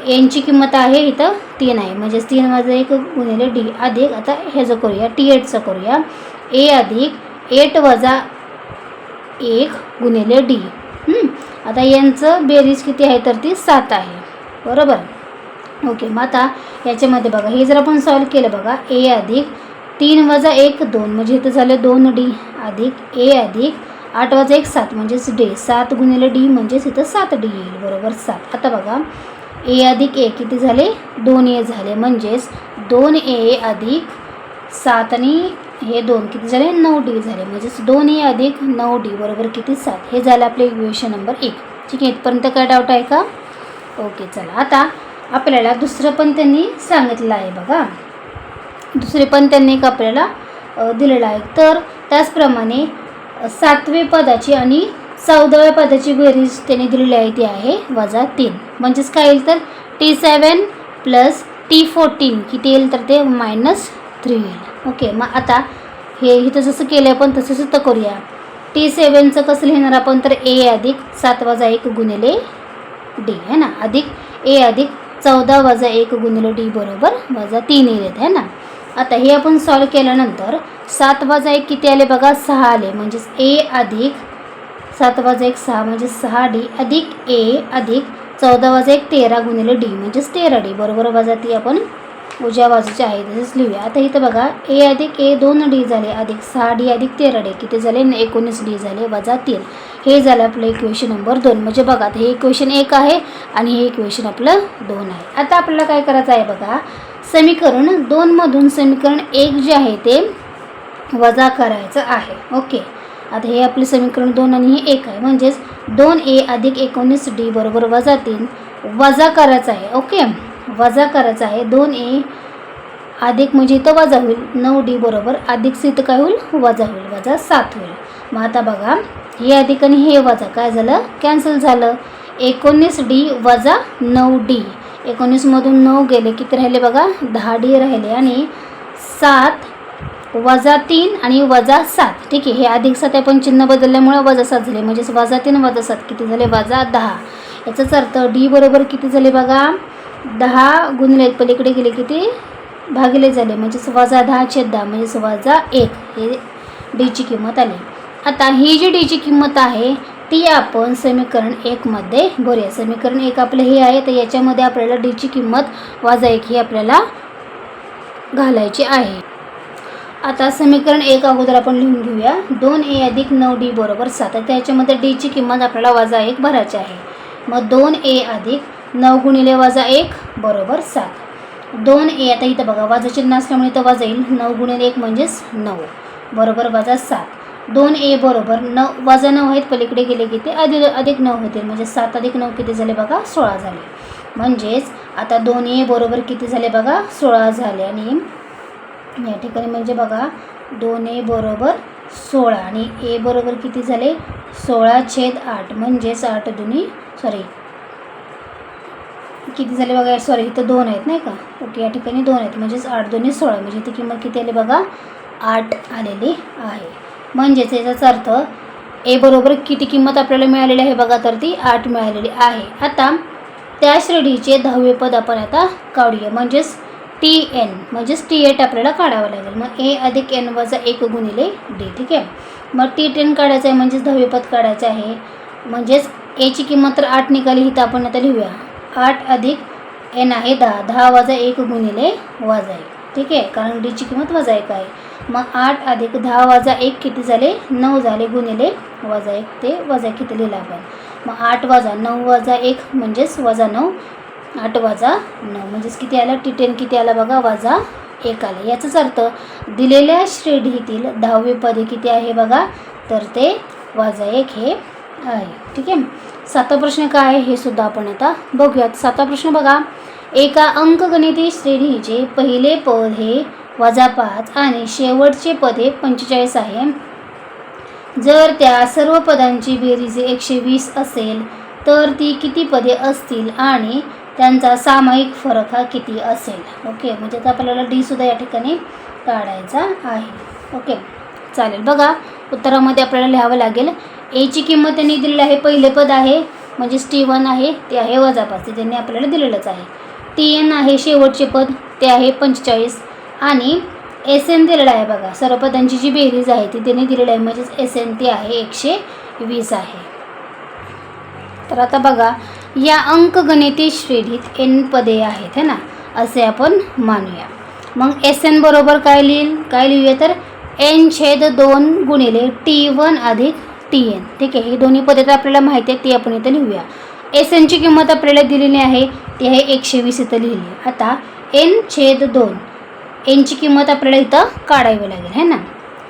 Nची किंमत आहे इथं 3 आहे म्हणजेच 3 वजा 1 गुणिले D अधिक आता ह्याचं करूया T8चं करूया A अधिक 8 वजा 1 गुणिले D. आता यांचं बेरीज किती आहे तर ती 7 आहे बरोबर. ओके. मग आता याच्यामध्ये बघा हे जर आपण सॉल्व केलं बघा A अधिक 3 वजा 1 2 म्हणजे इथं झालं 2D अधिक A अधिक 8 वजा 1 7 म्हणजेच D 7 गुणिले D म्हणजेच इथं 7D येईल बरोबर 7. आता बघा A अधिक A किती झाले 2A झाले म्हणजेच 2A अधिक 7 आणि हे 2 किती झाले 9D झाले म्हणजेच 2A अधिक 9D बरोबर किती 7. हे झालं आपलं इक्वेशन नंबर 1. ठीक आहे. इथपर्यंत काय डाऊट आहे का. ओके. चला आता आपल्याला दुसरं पण त्यांनी सांगितलं आहे बघा. दुसरे पण त्यांनी एक आपल्याला दिलेलं आहे. तर त्याचप्रमाणे 7वे पदाची आणि 14व्या पदाची बेरीज त्यांनी दिलेली आहे ती आहे वजा 3. म्हणजेच काय येईल तर T7 प्लस T14 किती येईल तर ते -3 येईल. ओके. मग आता हे इथं जसं केलं आपण तसंच तर करूया. T7चं कसं लिहिणार आपण तर A अधिक 7 वजा 1 गुणिले D है ना अधिक A अधिक 14 वजा 1 गुणिले D बरोबर वजा 3 येत आहे ना. आता हे आपण सॉल्व केल्यानंतर 7 वजा 1 किती आले बघा 6 आले म्हणजेच A अधिक 7 वजा 1 6 म्हणजे 6D अधिक A अधिक 14 वजा 1 13 गुणिले D म्हणजेच 13D बरोबर वजा ती आपण उजव्या बाजूचे आहे तसंच लिहूया. आता इथं बघा A अधिक A 2D झाले अधिक 6D अधिक 13D किती झाले 19D झाले वजा 3. हे झालं आपलं इक्वेशन नंबर 2. म्हणजे बघा आता हे इक्वेशन 1 आहे आणि हे इक्वेशन आपलं 2 आहे. आता आपल्याला काय करायचं आहे बघा समीकरण 2 मधून समीकरण 1 जे आहे ते वजा करायचं आहे. ओके. आता हे आपले समीकरण 2 आणि हे 1 आहे म्हणजेच 2A अधिक 19D बरोबर वजा 3 वजा करायचं आहे. ओके. वजा करायचं आहे 2A अधिक म्हणजे इथं वजा होईल 9D बरोबर अधिक इथं काय होईल वजा होईल वजा 7 होईल. मग आता बघा हे अधिक आणि हे वजा काय झालं कॅन्सल झालं. 19D वजा 9D 19मधून 9 गेले किती राहिले बघा 10D राहिले आणि 7 वजा 3 आणि वजा 7. ठीक आहे. हे अधिक 7 आपण चिन्ह बदलल्यामुळे वजा 7 झाले म्हणजेच वजा 3 वजा 7 किती झाले वजा 10. याचाच अर्थ D बरोबर किती झाले बघा 10 गुणिले पलीकडे गेले किती भागिले झाले म्हणजेच वजा 10/10 म्हणजेच वजा 1 हे Dची किंमत आली. आता ही जी Dची किंमत आहे ती आपण समीकरण 1 मध्ये भरूया. समीकरण 1 आपलं हे आहे तर याच्यामध्ये आपल्याला Dची किंमत वजा 1 ही आपल्याला घालायची आहे. आता समीकरण 1 अगोदर आपण लिहून घेऊया 2A अधिक 9D बरोबर 7. तर त्याच्यामध्ये Dची किंमत आपल्याला वजा 1 भरायची आहे. मग 2A अधिक 9 गुणिले वजा 1 बरोबर 7. 2A आता इथं बघा वजा चिन्ह असल्यामुळे इथं वजा येईल 9 गुणिले 1 म्हणजेच 9 बरोबर वजा 7. 2A बरोबर 9 वजा 9 आहेत पलीकडे गेले की ते अधिक 9 होतील म्हणजे 7 अधिक 9 किती झाले बघा 16 झाले. म्हणजेच आता 2A बरोबर किती झाले बघा 16 झाले आणि या ठिकाणी म्हणजे बघा 2A बरोबर 16 आणि A बरोबर किती झाले 16/8 म्हणजेच 8 दुनी किती झाले बघा, सॉरी इथं 2 आहेत नाही का, ओके या ठिकाणी 2 आहेत म्हणजेच 8 2 16 म्हणजे इथे किंमत किती आली बघा 8 आलेली आहे. म्हणजेच याचाच अर्थ ए बरोबर किती किंमत आपल्याला मिळालेली आहे बघा, तर ती 8 मिळालेली आहे. आता त्या श्रेणीचे 10वे पद आपण आता काढूया, म्हणजेच TN म्हणजेच T8 आपल्याला काढावं लागेल. मग A अधिक N वजा 1 गुणिले D. ठीक आहे. मग T10 काढायचं आहे म्हणजेच 10वे पद काढायचं आहे. म्हणजेच Aची किंमत तर 8 निघाली, ही तर आपण आता लिहूया. 8 अधिक N आहे 10, 10 वजा 1 गुणिले वजा 1. ठीक आहे, कारण Dची किंमत वजा 1 आहे. मग 8 अधिक 10 वजा 1 किती झाले, 9 झाले, गुणिले वजा 1, ते वजा किती लिहिलं आपण. मग 8 वजा 9 वजा 1 म्हणजेच वजा 9, 8 वजा 9 म्हणजेच किती आलं, T10 किती आला बघा, वजा 1 आलं. याचाच अर्थ दिलेल्या श्रेणीतील 10वे पद किती आहे बघा, तर ते वजा 1 हे आहे. ठीक आहे. 7वा प्रश्न काय आहे हे सुद्धा आपण आता बघूयात. 7वा प्रश्न बघा, एका अंकगणिती श्रेणीचे पहिले पद हे वजा 5 आणि शेवटचे पद हे 45 आहे. जर त्या सर्व पदांची बेरीज 120 असेल तर ती किती पदे असतील आणि त्यांचा सामायिक फरक हा किती असेल. ओके, म्हणजे आता आपल्याला डी सुद्धा या ठिकाणी काढायचा आहे. ओके चालेल. बघा उत्तरामध्ये आपल्याला लिहावं लागेल. एची किंमत त्यांनी दिलेली आहे, पहिले पद आहे म्हणजेच T1 आहे, ते आहे वजा 5, ते त्यांनी आपल्याला दिलेलंच आहे. TN आहे शेवटचे पद, ते आहे 45 आणि SN दिलेलं आहे बघा, सर्व पदांची जी बेरीज आहे ती त्यांनी दिलेली आहे म्हणजेच SN ती आहे 120 आहे. तर आता बघा या अंकगणिती श्रेणीत N पदे आहेत है ना, असे आपण मानूया. मग SN बरोबर काय लिहूया तर N/2 गुणिले T1 अधिक TN. ठीक आहे, ही दोन्ही पदे तर आपल्याला माहिती आहे, ती आपण इथं लिहूया. SNची किंमत आपल्याला दिलेली आहे, ती आहे 120 इथं लिहिली. आता N/2 Nची किंमत आपल्याला इथं काढावी लागेल है ना.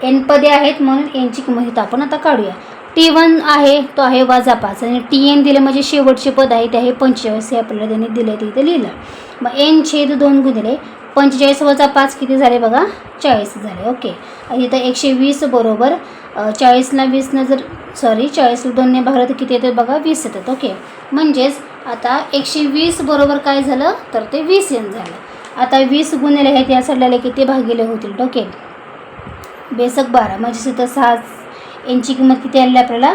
N पदे आहेत म्हणून Nची किंमत इथं आपण आता काढूया. T1 आहे तो आहे वजा 5 आणि TN दिले म्हणजे शेवटचे पद आहे ते आहे 45, हे आपल्याला त्यांनी दिले ते इथं लिहिलं. मग N/2 गुणिले 45 वजा 5 किती झाले बघा, 40 झाले. ओके, इथं 120 बरोबर 40ला 20 जर 40ला 2ने भागलं तर किती येतात बघा, 20 येतात. ओके, म्हणजेच आता 120 बरोबर काय झालं तर ते 20 N झालं. आता 20 गुणिले आहेत या साईडला किती भागिले होतील, ओके बेसक 12 म्हणजेच इथं 6 Nची किंमत किती आलेली आपल्याला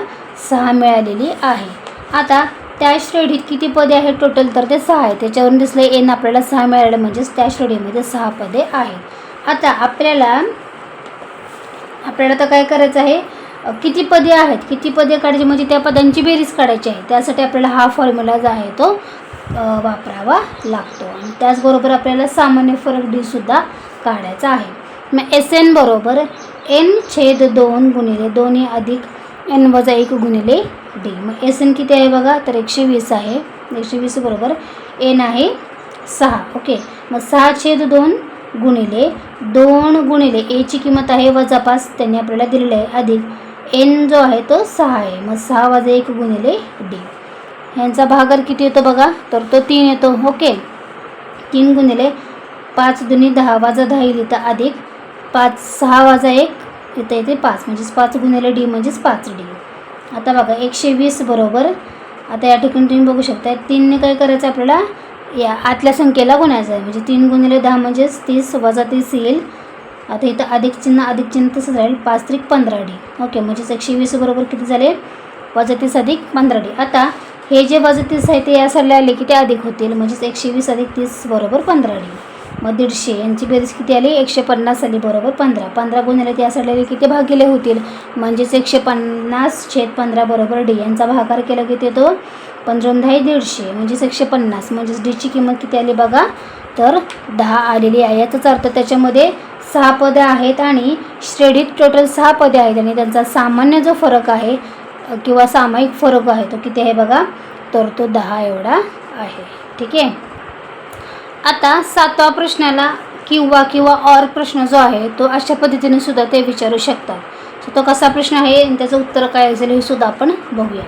6 मिळालेली आहे. आता त्या श्रेणीत किती पदे आहेत टोटल तर ते 6 आहे, त्याच्यावरून दिसलं N आपल्याला 6 मिळालं म्हणजेच त्या श्रेणीमध्ये 6 पदे आहेत. आता आपल्याला तर काय करायचं आहे, किती पदे आहेत, किती पदे काढायची म्हणजे त्या पदांची बेरीज काढायची आहे. त्यासाठी आपल्याला हा फॉर्म्युला जो आहे तो वापरावा लागतो आणि त्याचबरोबर आपल्याला सामान्य फरक डी सुद्धा काढायचा आहे. मग SN बरोबर N/2 गुणिले 2 अधिक N वजा 1 गुणिले D. मग SN किती आहे बघा तर 120 आहे. 120 बरोबर N आहे 6. ओके, मग 6/2 गुणिले 2 गुणिले Aची किंमत आहे वजा 5, त्यांनी आपल्याला दिलेलं आहे, अधिक N जो आहे तो 6 आहे. मग 6 वजा 1 गुणिले D. ह्यांचा भागाकार किती येतो बघा तर तो 3 येतो. ओके, 3 गुणिले 5 दुनी 10 वजा 10 येईल इथं, अधिक 5 6 वजा 1 इथं येते 5 म्हणजेच 5 गुणिले D म्हणजेच 5D. आता बघा 120 बरोबर, आता या ठिकाणी तुम्ही बघू शकता 3ने काय करायचं आपल्याला या आतल्या संख्येला गुणायचं आहे, म्हणजे 3 गुणिले 10 म्हणजेच 30 वजा 30 येईल. आता इथं अधिक चिन्ह तसंच राहील, 5 त्रिक 15D. ओके, म्हणजेच 120 बरोबर किती झाले वजा 30 अधिक 15D. आता हे जे वजा 30 आहे ते या साईडला आले की ते अधिक होतील, म्हणजेच 120 अधिक 30 बरोबर 15D. मग 150 यांची बेरीज किती आली 150 आली बरोबर 15. 15 गुणिले त्या साईडला किती भागिले होतील म्हणजेच 150/15 बरोबर D. यांचा भागाकार केला की तो 15 150 म्हणजेच 150, म्हणजेच Dची किंमत किती आली बघा तर 10 आलेली आहे. याचाच अर्थ त्याच्यामध्ये 6 पदे आहेत आणि श्रेणीत टोटल 6 पदे आहेत आणि त्यांचा सामान्य जो फरक आहे किंवा सामायिक फरक आहे तो किती आहे बघा तर तो 10 एवढा आहे. ठीक आहे. आता 7व्या प्रश्नाला किंवा ऑर प्रश्न जो आहे तो अशा पद्धतीने सुद्धा ते विचारू शकतात. सो तो कसा प्रश्न आहे आणि त्याचं उत्तर काय असेल हे सुद्धा आपण बघूया.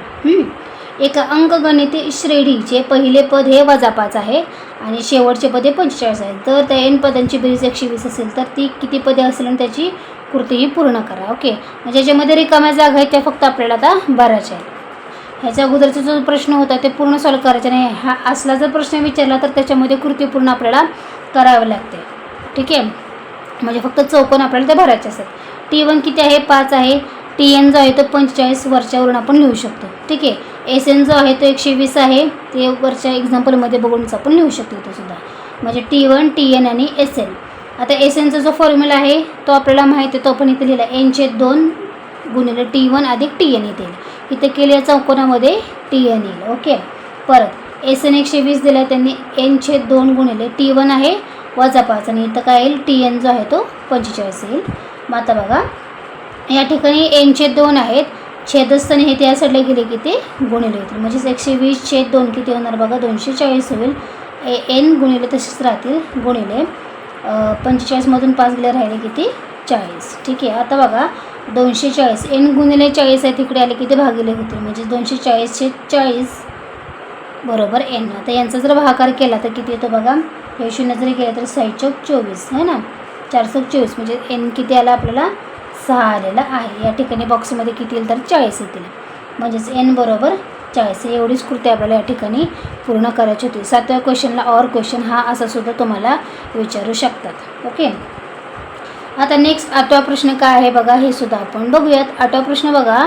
एका अंकगणिती श्रेणीचे पहिले पद हे वजा 5 आहे आणि शेवटचे पद हे 45 आहे. जर त्या N पदांची बेरीज 120 असेल तर ती किती पदे असेल आणि त्याची कृतीही पूर्ण करा. ओके, म्हणजे ज्याच्यामध्ये रिकाम्या जागा आहेत त्या फक्त आपल्याला आता भरायच्या आहेत. ह्याच्या अगोदरचा जो प्रश्न होता ते पूर्ण सॉल्व करायचा नाही. हा असला जर प्रश्न विचारला तर त्याच्यामध्ये कृती पूर्ण आपल्याला करावी लागते. ठीक आहे, म्हणजे फक्त चौकोन आपल्याला ते भरायचे असतात. T1 किती आहे? 5 आहे. TN जो आहे तो 45 वरच्यावरून आपण लिहू शकतो. ठीक आहे, SN जो आहे तो 120 आहे. ते वरच्या एक्झाम्पलमध्ये बघूनच आपण लिहू शकतो इथं सुद्धा. म्हणजे T1, TN आणि SN. आता SNचा जो फॉर्म्युला आहे तो आपल्याला माहिती आहे, तो आपण इथे लिहिला n/2 गुणिले T1 अधिक TN येते. इथे केलेल्या चौकोनामध्ये TN येईल. ओके, परत SN 120 दिला आहे त्यांनी, n/2 गुणिले T1 आहे वजा 5 आणि इथं काय येईल? TN जो आहे तो 45 येईल. मग आता बघा या ठिकाणी n/2 आहेत, छेदस्थानी हे त्या साईडला गेले की ते गुणिले होतील. म्हणजेच 120/2 किती होणार बघा? 240 होईल. n गुणिले तसेच राहतील गुणिले 45मधून 5 गेले राहिले किती? 40. ठीक आहे, आता बघा 240 n गुणिले 40 आहे, तिकडे आले किती भागिले होतील. म्हणजे 240/40 बरोबर n. आता यांचा जर भागाकार केला तर किती येतो बघा? हे 0 जरी केलं तर 6×24 आहे ना, 424. म्हणजे n किती आला आपल्याला? 6 आलेला आहे. या ठिकाणी बॉक्समध्ये किती येईल तर 40 येतील. म्हणजेच n बरोबर 40. एवढीच कृती आपल्याला या ठिकाणी पूर्ण करायची होती. 7व्या क्वेश्चनला ऑर क्वेश्चन हा असा सुद्धा तुम्हाला विचारू शकतात. ओके, आता नेक्स्ट 8वा प्रश्न काय आहे बघा, हे सुद्धा आपण बघूयात. 8वा प्रश्न बघा,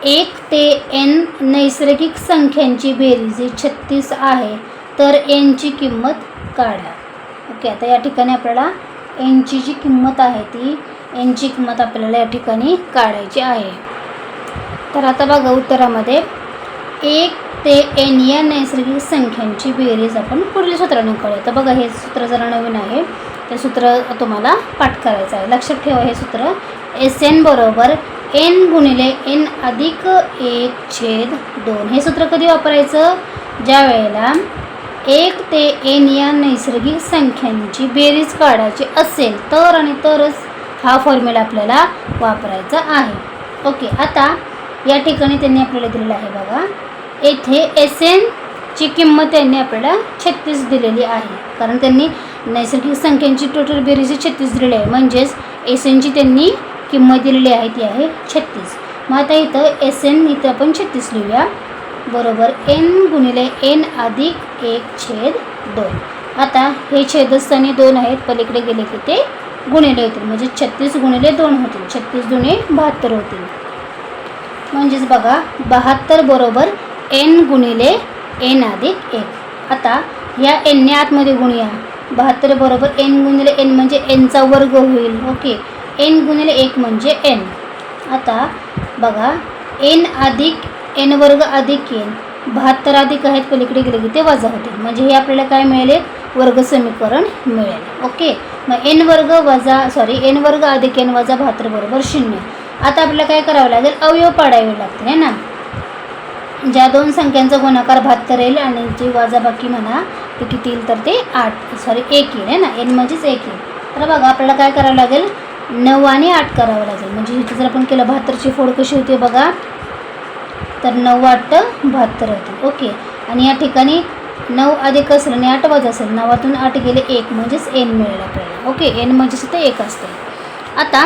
1 ते n नैसर्गिक संख्यांची बेरीज 36 आहे, तर n ची किंमत काढा. ओके, आता या ठिकाणी आपल्याला n ची जी किंमत आहे ती n ची किंमत आपल्याला या ठिकाणी काढायची आहे. तर आता बघा उत्तरामध्ये 1 ते n या नैसर्गिक संख्यांची बेरीज आपण पुढील सूत्राने काढूया. तर बघा हे सूत्र जरा नवीन आहे, ते सूत्र तुम्हाला पाठ करायचं आहे. लक्षात ठेवा हे सूत्र SN बरोबर n गुणिले n अधिक 1/2. हे सूत्र कधी वापरायचं? ज्या वेळेला 1 ते n या नैसर्गिक संख्यांची बेरीज काढायची असेल तर आणि तरच हा फॉर्म्युला आपल्याला वापरायचा आहे. ओके, आता या ठिकाणी त्यांनी आपल्याला दिलेलं आहे बघा, येथे SN ची किंमत त्यांनी आपल्याला 36 दिलेली आहे, कारण त्यांनी नैसर्गिक संख्यांची टोटल बेरीज 36 दिलेली आहे. म्हणजेच SN ची त्यांनी किंमत दिलेली आहे ती आहे 36. मग आता इथं SN इथं आपण 36 लिहूया बरोबर n गुणिले n अधिक 1/2. आता हे छेदस्थानी 2 आहेत, पलीकडे गेले की ते गुणिले होतील. म्हणजे 36 गुणिले 2 होतील. 36 दुणे 72 होतील. म्हणजेच बघा 72 बरोबर n गुणिले n अधिक 1. आता या n ने आतमध्ये गुणूया. 72 बरोबर n गुणिले n म्हणजे n चा वर्ग होईल. ओके, n गुणिले 1 म्हणजे n. आता बघा n अधिक n वर्ग अधिक n, 72 अधिक आहेत, पलीकडे गेले की ते वजा होतील. म्हणजे हे आपल्याला काय मिळेल? वर्ग समीकरण मिळेल. ओके, मग n वर्ग अधिक n वजा 72 बरोबर 0. आता आपल्याला काय करावं लागेल? अवयव पाडावे लागतील आहे ना. ज्या दोन संख्यांचा गुणाकार 72 येईल आणि जी वजाबाकी म्हणा ते किती येईल तर ते 1 येईल आहे ना. n म्हणजेच 1 येईल. तर बघा आपल्याला काय करावं लागेल? 9 आणि 8 करावं लागेल. म्हणजे इथे जर आपण केलं 72ची फोड कशी होते बघा, तर 9×8 72 होते. ओके, आणि या ठिकाणी 9 अधिक असेल आणि 8 वजा असेल, 9तून 8 गेले 1 म्हणजेच n मिळेल आपल्याला. ओके, n म्हणजेच इथे 1 असते. आता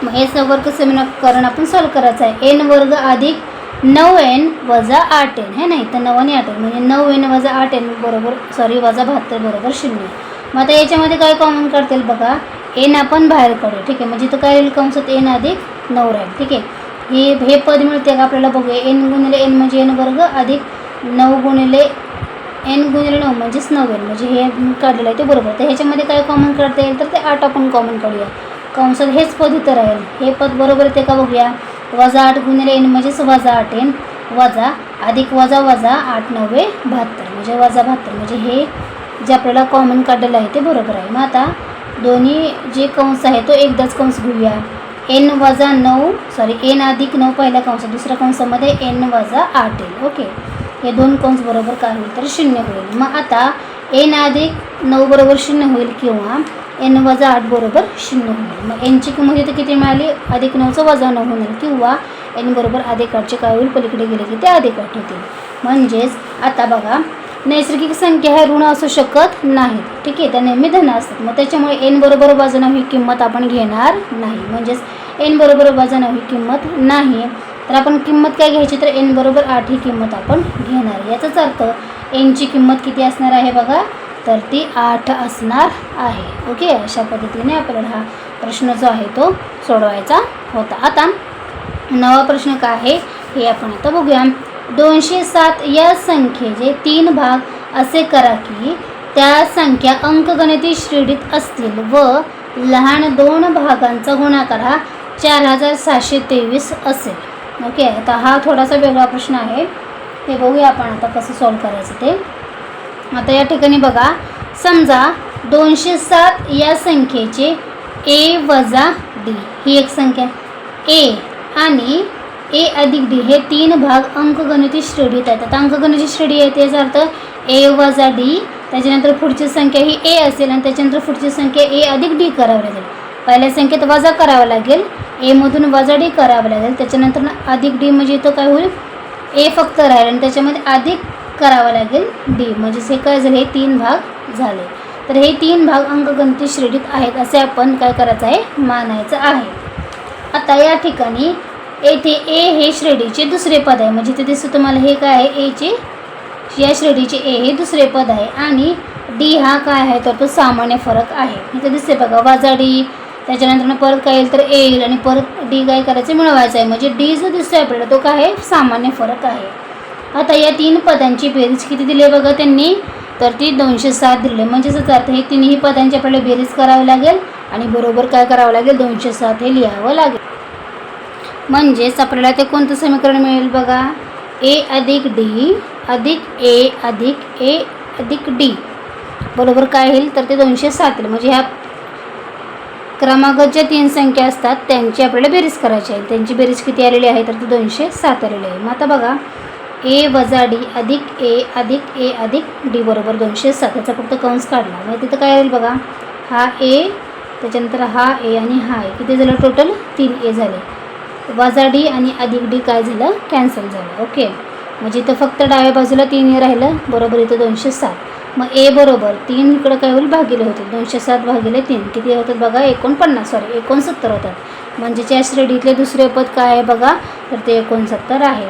मग हे वर्ग समीकरण आपण सॉल्व करायचं आहे. n वर्ग अधिक 9n वजा 8n है नाही, तर 9 आणि 8 म्हणजे 9n वजा 8n बरोबर वजा 72 बरोबर 0. मग आता याच्यामध्ये काय कॉमन काढता येईल बघा, n आपण बाहेर काढू. ठीक आहे, म्हणजे इथं काय येईल? कंसात n अधिक 9 राहील. ठीक आहे, हे पद मिळते का आपल्याला बघूया. n गुणिले n म्हणजे n वर्ग अधिक 9 गुणिले n गुणिले 9 म्हणजेच 9n. म्हणजे हे काढलेलं आहे ते बरोबर. तर ह्याच्यामध्ये काय कॉमन काढता येईल तर ते 8 आपण कॉमन काढूया. कंसात हेच पद इथं राहील. हे पद बरोबर येते का बघूया. वजा 8 गुणिले n म्हणजेच वजा 8n वजा अधिक वजा 8 9 72 म्हणजे वजा 72. म्हणजे हे जे आपल्याला कॉमन काढलेलं आहे ते बरोबर आहे. मग आता दोन्ही जे कंस आहे तो एकदाच कंस घेऊया. n वजा 9 n अधिक 9 पहिल्या कंसात, दुसऱ्या कंसामध्ये n वजा 8 येईल. ओके, हे दोन कंस बरोबर काय होईल तर 0 होईल. मग आता n अधिक 9 बरोबर 0 होईल किंवा n वजा 8 बरोबर 0 होईल. मग n ची किंमत इथे किती मिळाली? अधिक 9चं वजा 9 होईल किंवा n बरोबर अधिक 8चे काय होईल? पलीकडे गेले की ते अधिक 8 होतील. म्हणजेच आता बघा नैसर्गिक संख्या ह्या ऋण असू शकत नाहीत. ठीक आहे, त्या नेहमी धन असतात. मग त्याच्यामुळे n बरोबर वजा 9 ही किंमत आपण घेणार नाही. म्हणजेच n बरोबर वजा 9 ही किंमत नाही. तर आपण किंमत काय घ्यायची, तर n बरोबर 8 ही किंमत आपण घेणार. याचाच अर्थ n ची किंमत किती असणार आहे बघा, तर ती 8 असणार आहे. ओके, अशा पद्धतीने आपल्याला हा प्रश्न जो आहे तो सोडवायचा होता. आता 9वा प्रश्न काय आहे हे आपण आता बघूया. 207 या संख्येचे 3 भाग असे करा की त्या संख्या अंकगणिती श्रेणीत असतील व लहान 2 भागांचा गुणाकार हा 4723 असेल. ओके, आता हा थोडासा वेगळा प्रश्न आहे, ते बघूया आपण आता कसं सॉल्व करायचं ते. आता या ठिकाणी बघा, समजा 207 या संख्येचे a वजा d ही एक संख्या, a आणि a अधिक d हे 3 भाग अंकगणिती श्रेणीत आहेत. आता अंकगणिती श्रेणी आहे त्याचा अर्थ a वजा d, त्याच्यानंतर पुढची संख्या ही a असेल आणि त्याच्यानंतर पुढची संख्या a अधिक d करावी लागेल. पहिल्या संख्येत वजा करावं लागेल, a मधून वजा d करावं लागेल, त्याच्यानंतर अधिक d म्हणजे इथं काय होईल, a फक्त राहील आणि त्याच्यामध्ये अधिक करावं लागेल d, म्हणजेच हे काय झाले, हे 3 भाग झाले. तर हे 3 भाग अंकगणिती श्रेणीत आहेत असे आपण काय करायचं आहे, मानायचं आहे. आता या ठिकाणी येथे a हे श्रेणीचे दुसरे पद आहे, म्हणजे इथे दिसतं तुम्हाला हे काय आहे, a चे या श्रेणीचे a हे दुसरे पद आहे आणि d हा काय आहे, तर तो सामान्य फरक आहे. इथे दिसते बघा, वजा d, त्याच्यानंतर परत काय येईल, तर a येईल आणि परत d काय करायचं, मिळवायचं आहे. म्हणजे d जो दिसतोय आपल्याला तो काय आहे, सामान्य फरक आहे. आता या 3 पदांची बेरीज किती दिली आहे बघा त्यांनी, तर ती 207 दिली. म्हणजेच अर्थ हे तिन्ही पदांची आपल्याला बेरीज करावी लागेल आणि बरोबर काय करावं लागेल, 207 हे लिहावं लागेल. म्हणजेच आपल्याला ते कोणतं समीकरण मिळेल बघा, a अधिक d अधिक a अधिक a अधिक d बरोबर काय होईल, तर ते 207 येईल. म्हणजे ह्या क्रमांकात ज्या 3 संख्या असतात त्यांची आपल्याला बेरीज करायची आहे. त्यांची बेरीज किती आलेली आहे, तर ती 207 आलेली आहे. मग आता बघा, a वजा d अधिक a अधिक a अधिक d बरोबर 207, याचा फक्त कंस काढला. मग तिथं काय येईल बघा, हा a, त्याच्यानंतर हा a आणि हा a, किती झालं टोटल 3 a झाले. वजा d आणि अधिक d काय झालं, कॅन्सल झालं. ओके, म्हणजे इथं फक्त डाव्या बाजूला 3 a राहिलं, बरोबर इथं 207. मग a बरोबर 3 इकडं काय होईल, भागिले होते, 207 भागिले 3 किती होतात बघा, 69 होतात. म्हणजे या श्रेणीतले दुसरे पद काय आहे बघा, तर ते 69 आहे.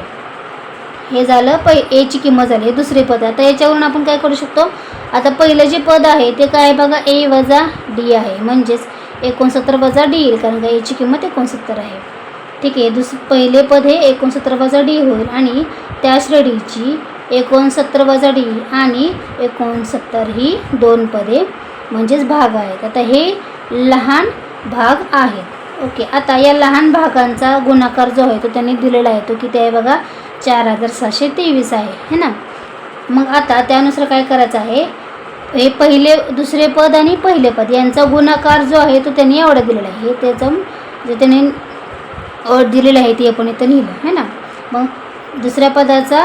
हे झालं a ची किंमत झाली, हे दुसरे पद. आता याच्यावरून आपण काय करू शकतो, आता पहिलं जे पद आहे ते काय बघा, a वजा d आहे, म्हणजेच 69 वजा d येईल, कारण का a ची किंमत 69 आहे. ठीक आहे, पहिले पद हे 69 वजा d होईल आणि त्या श्रेणीची 69 वजा d आणि 69 ही 2 पदे म्हणजेच भाग आहेत. आता हे लहान भाग आहेत. ओके, आता या लहान भागांचा गुणाकार जो आहे तो त्यांनी दिलेला आहे, तो किती आहे बघा, 4723 आहे, है ना. मग आता त्यानुसार काय करायचं आहे, हे पहिले दुसरे पद आणि पहिले पद यांचा गुणाकार जो आहे तो त्यांनी एवढा दिलेला आहे. हे त्याचं जे त्यांनी दिलेलं आहे ते आपण इथं लिहिलं आहे ना. मग दुसऱ्या पदाचा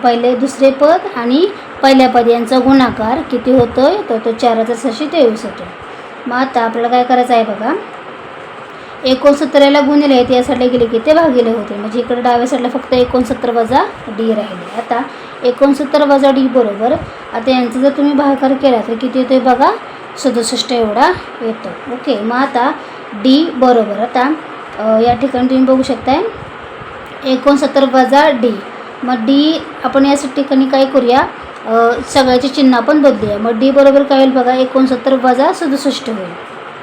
पहिले दुसरे पद आणि पहिल्या पद यांचा गुणाकार किती होतोय, तर तो 4723 होतो. मग आता आपल्याला काय करायचं आहे बघा, 69ला गुणिले आहेत, या साईडला गेले की ते भागिले होते, म्हणजे इकडे डाव्या साईडला फक्त 69 वजा d राहिले. आता 69 वजा d बरोबर, आता यांचा जर तुम्ही भागाकार केला तर किती येतोय बघा, 67 एवढा येतो. ओके, मग आता d बरोबर, आता या ठिकाणी तुम्ही बघू शकताय 69 वजा d. मग d आपण या ठिकाणी काय करूया, सगळ्याचे चिन्ह आपण बदलूया. मग d बरोबर काय होईल बघा, 69 वजा 67 होईल.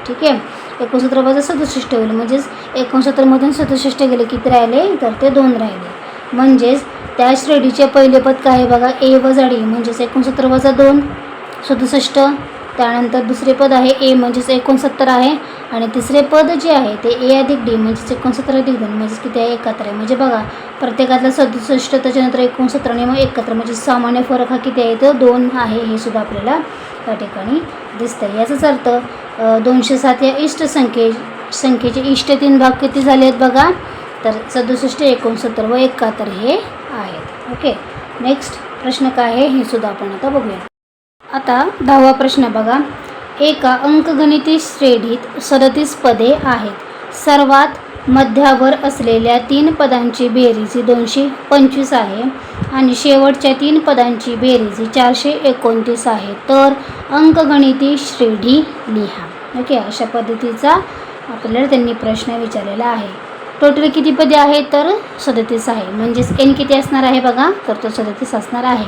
ठीक आहे, 69 वजा 67 होईल, म्हणजेच 69मधून 67 गेले किती राहिले, तर ते 2 राहिले. म्हणजेच त्या श्रेणीचे पहिले पद काय आहे बघा, a वजा d म्हणजेच 69 वजा 2 67. त्यानंतर दुसरे पद आहे a म्हणजेच 69 आहे आणि तिसरे पद जे आहे ते a अधिक d म्हणजेच 69 अधिक 2 म्हणजेच किती आहे, 71 आहे. म्हणजे बघा, प्रत्येकातला 67 त्याच्यानंतर 69 आणि मग 71, म्हणजे सामान्य फरक हा किती आहे, तो 2 आहे. हे सुद्धा आपल्याला त्या ठिकाणी दिसतं. याचाच अर्थ 207 या इष्ट संख्येचे इष्ट 3 भाग किती झाले आहेत बघा, तर 67 69 व 71 हे आहेत. ओके, नेक्स्ट प्रश्न काय आहे हे सुद्धा आपण आता बघूया. आता 10वा प्रश्न बघा, एका अंकगणिती श्रेणीत 37 पदे आहेत. सर्वात मध्यावर असलेल्या 3 पदांची बेरीज 225 आहे आणि शेवटच्या 3 पदांची बेरीज 429 आहे. तर अंकगणिती श्रेणी लिहा. ओके, अशा पद्धतीचा आपल्याला त्यांनी प्रश्न विचारलेला आहे. टोटल किती पदे आहेत तर 37 आहे. म्हणजेच n किती असणार आहे बघा, तर तो 37 असणार आहे.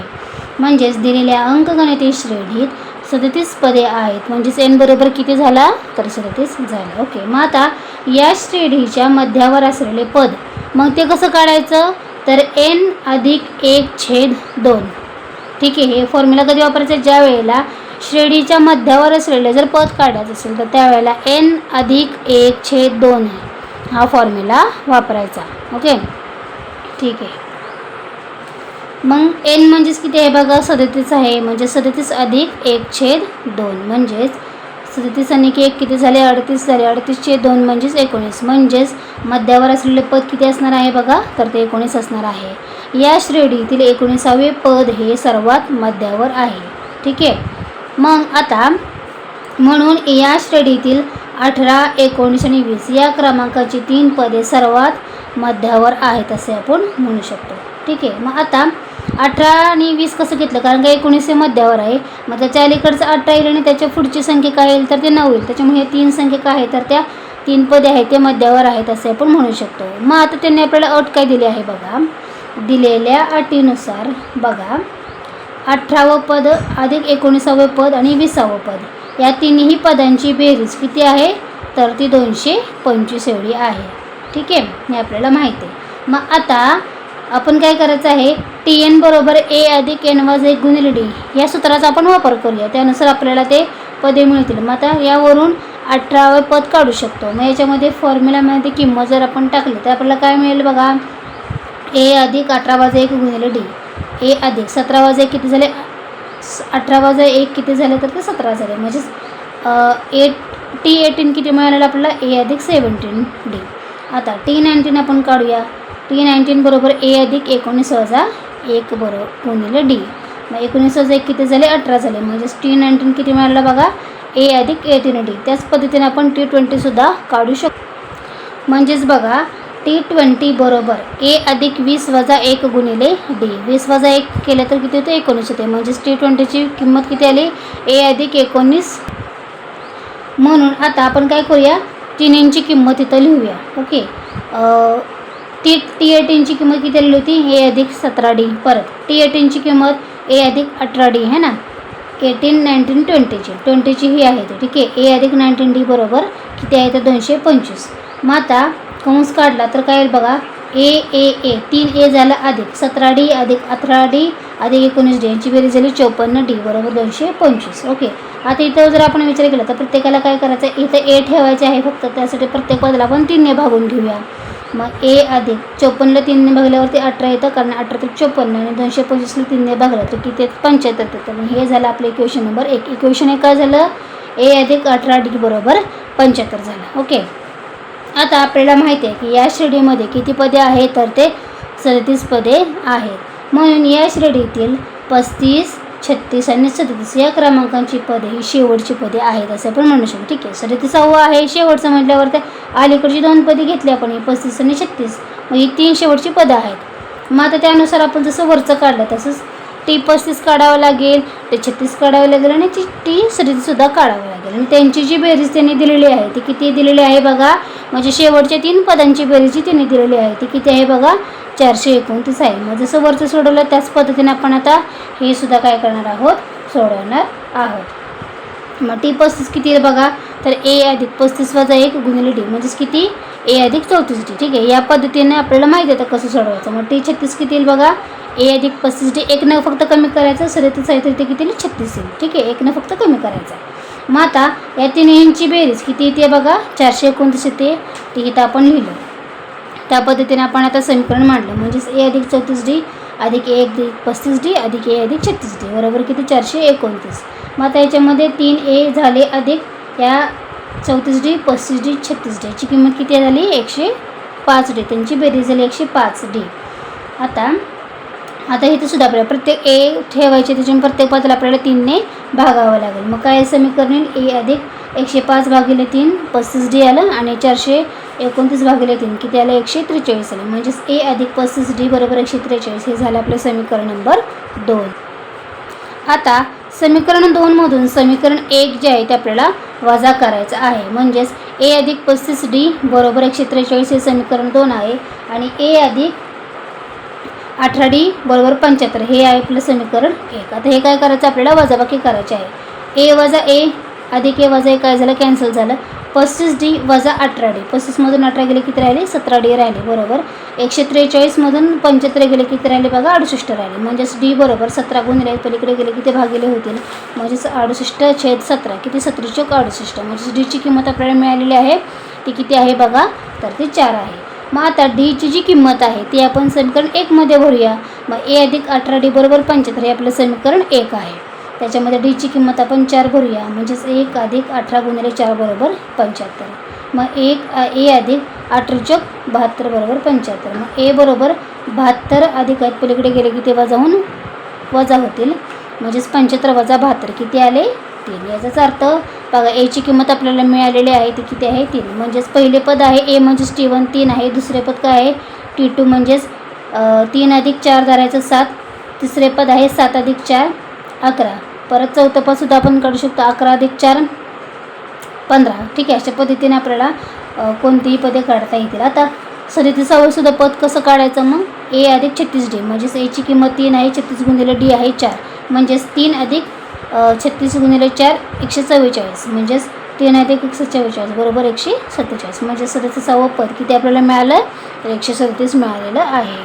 म्हणजेच दिलेल्या अंकगणितीय श्रेणीत 37 पदे आहेत. म्हणजेच n बरोबर किती झाला तर 37 झालं. ओके, मग आता या श्रेणीच्या मध्यावर असलेले पद मग ते कसं काढायचं तर n + 1/2. ठीक आहे, हे फॉर्म्युला कधी वापरायचं ज्या वेळेला श्रेणीच्या मध्यावर असलेले जर पद काढायचं असेल तर त्यावेळेला n + 1/2 हा फॉर्म्युला वापरायचा. ओके, ठीक आहे. मग n म्हणजेच किती आहे बघा 37 आहे. म्हणजे 37 + 1/2 म्हणजेच 37 आणि 1 किती झाले 38 झाले. 38/2 म्हणजेच 19. म्हणजेच मध्यावर असलेले पद किती असणार आहे बघा तर ते 19 असणार आहे. या श्रेणीतील 19वे पद हे सर्वात मध्यावर आहे. ठीक आहे. मग आता म्हणून या श्रेणीतील 18, 19 आणि 20 या क्रमांकाची 3 पदे सर्वात मध्यावर आहेत असे आपण म्हणू शकतो. ठीक आहे. मग आता 18 आणि 20 कसं घेतलं कारण का 19 मध्यावर आहे. मग त्याच्या अलीकडचं 18 येईल आणि त्याच्या पुढची संख्या काय येईल तर ते 9 येईल. त्याच्यामुळे हे 3 संख्या काय आहे तर त्या 3 पदे आहेत ते मध्यावर आहेत असे आपण म्हणू शकतो. मग आता त्यांनी आपल्याला अट काय दिली आहे बघा, दिलेल्या अटीनुसार बघा 18वं पद अधिक 19वे पद आणि 20वे पद या तिन्ही पदांची बेरीज किती आहे तर ती 225 एवढी आहे. ठीक आहे, हे आपल्याला माहिती आहे. मग आता आपण काय करायचं आहे TN बरोबर A + n + 1 × D या सूत्राचा आपण वापर करूया. त्यानुसार आपल्याला ते पदे मिळतील. मग आता यावरून 18वे पद काढू शकतो. मग याच्यामध्ये फॉर्म्युलामध्ये किंमत जर आपण टाकली तर आपल्याला काय मिळेल बघा A + 18 + 1 × D. A + 17 + 1 किती झाले 18 + 1 किती झाले तर ते 17 झाले. म्हणजेच T18 किती मिळालेलं आपल्याला A + 17 D. आता T19 आपण काढूया. T19 बरोबर A + 19 - 1 बरोबर × D. मग 19 + 1 किती झाले 18 झाले. म्हणजेच T19 किती मिळालं बघा A + 18 D. त्याच पद्धतीने आपण T20 सुद्धा काढू शकतो. म्हणजेच बघा T20 बरोबर A + 20 - 1 × D. 20 - 1 केलं तर किती होतं 19 होते. म्हणजेच T20ची किंमत किती आली A + 19. म्हणून आता आपण काय करूया तिन्हींची किंमत इथं लिहूया. ओके, T18ची किंमत किती आलेली होती A + 17 D. परत T18ची किंमत A + 18 D है ना. 18, 19, 20ची ही आहे ती. ठीक आहे, A + 19 D बरोबर किती आहे तर 225. मग आता कंस काढला तर काय येईल बघा A 3 A झालं अधिक 17 D अधिक 18 D अधिक 19 D यांची बेरीज झाली 54 D बरोबर 225. ओके, आता इथं जर आपण विचार केला तर प्रत्येकाला काय करायचं आहे इथं A ठेवायचे आहे फक्त. त्यासाठी प्रत्येक पदाला आपण 3ने भागून घेऊया. मग A अधिक 54ला 3ने भागल्यावरती 18 येतं कारण 18 तर 54 आणि 225ला 3ने भागलं तर किती 75 येतं. तर हे झालं आपलं इक्वेशन नंबर 1. इक्वेशन 1 काय झालं A + 18 D बरोबर 75 झालं. ओके, आता आपल्याला माहिती आहे की या श्रेणीमध्ये किती पदे आहेत तर ते 37 पदे आहेत. म्हणून या श्रेणीतील 35, 36 आणि 37 या क्रमांकांची पदे ही शेवटची पदे आहेत असं आपण म्हणू शकतो. ठीक आहे, 37वा आहे शेवटचं म्हटल्यावर ते अलीकडची 2 पदे घेतली आपण 35 आणि 36. मग ही 3 शेवटची पदं आहेत. मग आता त्यानुसार आपण जसं वरचं काढलं तसंच T35 काढावं लागेल, T36 काढावं लागेल आणि T37सुद्धा काढावं लागेल. आणि त्यांची जी बेरीज त्यांनी दिलेली आहे ती किती दिलेली आहे बघा. म्हणजे शेवटच्या 3 पदांची बेरीज जी त्यांनी दिलेली आहे ती किती आहे बघा 429 आहे. मग जसं वरचं सोडवलं त्याच पद्धतीने आपण आता हे सुद्धा काय करणार आहोत सोडवणार आहोत. मग T35 किती आहे बघा तर A + 35 - 1 × D म्हणजेच किती A + 34 D. ठीक आहे, या पद्धतीने आपल्याला माहिती आहे कसं सोडवायचं. मग T36 किती येईल बघा A + 35 D. 1 फक्त कमी करायचं 37 आहे तर ते किती 36 येईल. ठीक आहे, 1 फक्त कमी करायचं. मग आता या तिन्हींची बेरीज किती येते बघा 429 येते. ती इथं आपण लिहिलं. त्या पद्धतीने आपण आता समीकरण मांडलं. म्हणजेच A + 34 D अधिक A + 35 D अधिक A + 36 D बरोबर किती 429. मग आता याच्यामध्ये 3A झाले अधिक या 34 D 35 D 36 D याची किंमत किती झाली 105 D. त्यांची बेरीज झाली 105 D. आता इथे सुद्धा आपल्याला प्रत्येक A ठेवायचे त्याच्यामुळे प्रत्येक पदाला आपल्याला 3ने भागावं लागेल. मग काय समीकरण येईल A अधिक 105 भागिले 3 35 D आलं आणि 429 भागिले 3 किती आलं 143 आलं. म्हणजेच A अधिक 35 D बरोबर 143 हे झालं आपलं समीकरण नंबर 2. आता समीकरण 2 मधून समीकरण 1 जे आहे ते आपल्याला वजा करायचं आहे. म्हणजेच ए अधिक 35D बरोबर 143 हे समीकरण 2 आहे आणि ए अधिक 18D बरोबर 75 हे आहे आपलं समीकरण 1. आता हे काय करायचं आपल्याला वजाबाकी करायचे आहे. ए वजा ए अधिक ए वजा ए काय झालं कॅन्सल झालं. 35D वजा 18D 35मधून 18 गेले किती राहिले 17D राहिले बरोबर 143मधून 75 गेले किती राहिले बघा 68 राहिले. म्हणजेच डी बरोबर 17 गुणिले पलीकडे गेले किती भागिले होतील म्हणजेच 68/17 किती 17×68 म्हणजेच डीची किंमत आपल्याला मिळालेली आहे ती किती आहे बघा तर ती 4 आहे. मग आता डीची जी किंमत आहे ती आपण समीकरण 1 मध्ये भरूया. मग ए अधिक 18D बरोबर 75 हे आपलं समीकरण 1 आहे. त्याच्यामध्ये डीची किंमत आपण 4 भरूया म्हणजेच 1 अधिक 18 गुणिले 4 बरोबर 75. मग ए अधिक 18×72 बरोबर 75. मग ए बरोबर 72 अधिक आहेत पलीकडे गेले की ते वजा होतील म्हणजेच 75 वजा 72 किती आले 3. याचाच अर्थ बघा एची किंमत आपल्याला मिळालेली आहे ती किती आहे 3. म्हणजेच पहिले पद आहे ए म्हणजेच T1 3 आहे. दुसरे पद काय आहे T2 म्हणजेच 3 अधिक 4 धरायचं 7. तिसरे पद आहे 7 अधिक 4 11. परत चौथं पद सुद्धा आपण काढू शकतो 11 अधिक 4 15. ठीक आहे. अशा पद्धतीने आपल्याला कोणतीही पदे काढता येतील. आता 37 सुद्धा पद कसं काढायचं मग ए अधिक 36D म्हणजेच एची किंमत 3 आहे 36 गुणिले डी आहे 4 म्हणजेच 3 अधिक 36 गुणिले 4 144 म्हणजेच 3 अधिक 144 बरोबर 147 म्हणजे 37वं पद किती आपल्याला मिळालं तर 137 मिळालेलं आहे.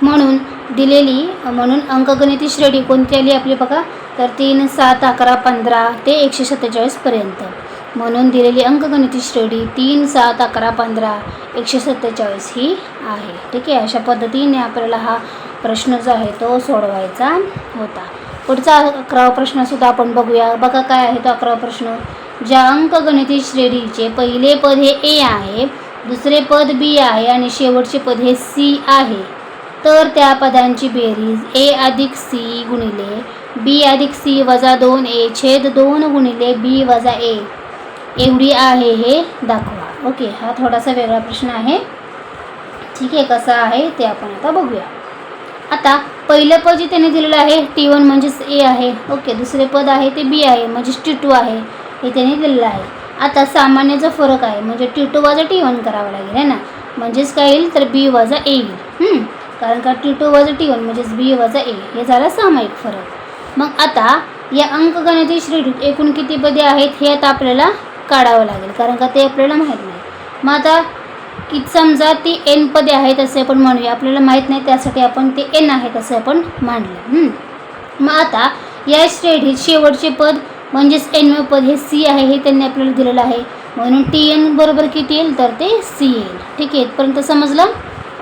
म्हणून अंकगणिती श्रेणी कोणती आली आपली बघा तर 3 7 11 15 ते 147 पर्यंत. म्हणून दिलेली अंकगणिती श्रेणी 3 7 11 15 147 ही आहे. ठीक आहे. अशा पद्धतीने आपल्याला हा प्रश्न जो आहे तो सोडवायचा होता. पुढचा 11वा प्रश्नसुद्धा आपण बघूया. बघा काय आहे तो 11वा प्रश्न. ज्या अंकगणिती श्रेणीचे पहिले पद हे ए आहे दुसरे पद बी आहे आणि शेवटचे पद हे सी आहे तर त्या पदांची बेरीज ए अधिक सी गुणिले बी अधिक सी वजा 2a छेद 2 गुणिले बी वजा ए एवढी आहे हे दाखवा. ओके. हा थोडासा वेगळा प्रश्न आहे. ठीक आहे. कसा आहे ते आपण आता बघूया. आता पहिलं पद जे त्याने दिलेलं आहे T1 म्हणजेच ए आहे. ओके. दुसरे पद आहे ते बी आहे म्हणजेच T2 आहे हे त्याने दिलेलं आहे. आता सामान्य जो फरक आहे म्हणजे T2 वजा T1 करावा लागेल आहे ना म्हणजेच काय येईल तर बी वजा ए येईल. कारण का T2 वजा T1 म्हणजेच बी वजा ए हे झालं सामायिक फरक. मग आता या अंकगणिती श्रेणीत एकूण किती पदे आहेत हे आता आपल्याला काढावं लागेल कारण का ते आपल्याला माहीत नाही. मग आता की समजा ती n पदे आहेत असे आपण म्हणूया आपल्याला माहीत नाही त्यासाठी आपण ते n आहेत असं आपण मांडलं. मग आता या श्रेणीत शेवटचे पद म्हणजेच nवे पद हे सी आहे हे त्यांनी आपल्याला दिलेलं आहे म्हणून Tn बरोबर किती येईल तर ते सी येईल. ठीक आहे. इथपर्यंत समजलं.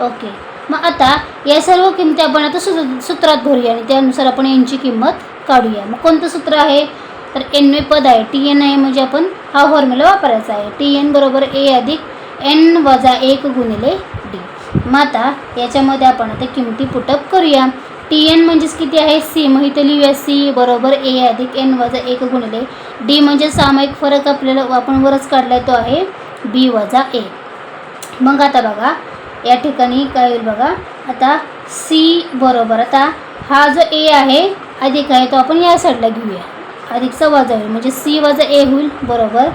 ओके. मग आता या सर्व किमती आपण आता सूत्रात भरूया आणि त्यानुसार आपण यांची किंमत काढूया. मग कोणतं सूत्र आहे तर nवे पद आहे Tn आहे म्हणजे आपण हा फॉर्म्युला वापरायचा आहे. Tn बरोबर ए अधिक n वजा 1 गुणिले डी. मग आता याच्यामध्ये आपण आता किमती पुटअप करूया. Tn म्हणजेच किती आहे सी मग इथं लिहूया सी बरोबर ए अधिक n वजा 1 गुणिले डी म्हणजे सामायिक फरक आपल्याला आपण वरच काढला तो आहे बी वजा ए. मग आता बघा या ठिकाणी काय होईल बघा आता सी बरोबर आता हा जो ए आहे अधिक आहे तो आपण या साईडला घेऊया अधिकचा वजा होईल म्हणजे सी वजा ए होईल बरोबर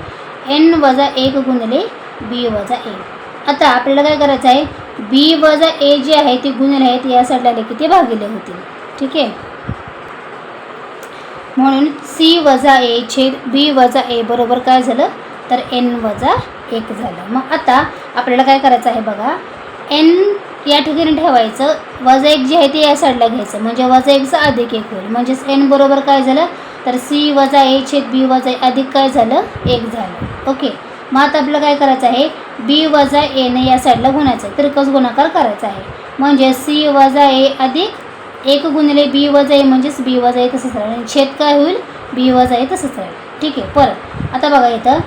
n वजा 1 गुणिले बी वजा ए. आता आपल्याला काय करायचं आहे बी वजा ए जे आहे ते गुणिले आहेत या साईडला आले की ते भागिले होतील. ठीक आहे. म्हणून सी वजा ए छेद बी वजा ए बरोबर काय झालं तर n वजा 1 झालं. मग आता आपल्याला काय करायचं आहे बघा n या ठिकाणी ठेवायचं वजा 1 जे आहे ते या साईडला घ्यायचं म्हणजे वजा 1चा अधिक 1 होईल म्हणजेच n बरोबर काय झालं तर सी वजा ए छेद बी वजा ए अधिक काय झालं 1 झालं. ओके. मग आता आपल्याला काय करायचं आहे बी वजा एने या साईडला गुणायचं आहे तिरकस गुणाकार करायचा आहे म्हणजे सी वजा ए अधिक 1 गुणिले बी वजा ए म्हणजेच बी वजा ए तसंच राहील आणि छेद काय होईल बी वजा ए तसंच राहील. ठीक आहे. परत आता बघा इथं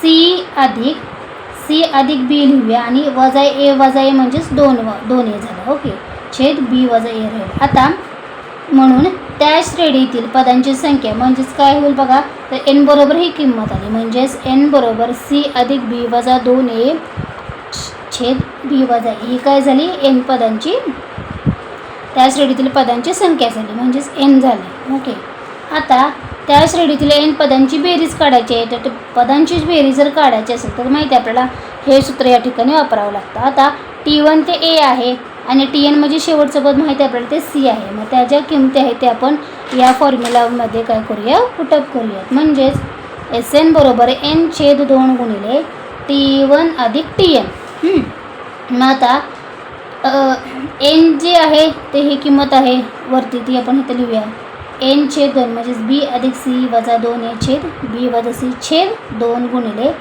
सी अधिक बी लिहूया आणि वजा ए म्हणजेच 2 ए झालं. ओके. छेद बी वजा ए राहील. आता म्हणून त्या श्रेणीतील पदांची संख्या म्हणजेच काय होईल बघा तर n बरोबर ही किंमत आली म्हणजेच n बरोबर सी अधिक बी वजा 2a छेद बी वजा ही काय झाली n पदांची त्या श्रेणीतील पदांची संख्या झाली म्हणजेच n झाली. ओके. आता त्या श्रेणीतील n पदांची बेरीज काढायची आहे. तर पदांची बेरीज जर काढायची असेल तर माहिती आहे आपल्याला हे सूत्र या ठिकाणी वापरावं लागतं. आता T1 ते A आहे आणि Tn म्हणजे शेवटचं पद माहिती आहे आपल्याला ते C आहे. मग त्या ज्या किमती आहेत ते आपण या फॉर्म्युलामध्ये काय करूया, पुटअप करूयात. म्हणजेच Sn बरोबर n/2 गुणिले T1 अधिक Tn. मग आता n जे आहे ते ही किंमत आहे वरती ती आपण इथे लिहूया. n/2 म्हणजेच B अधिक C वजा 2A छेद B वजा C छेद 2 गुणिले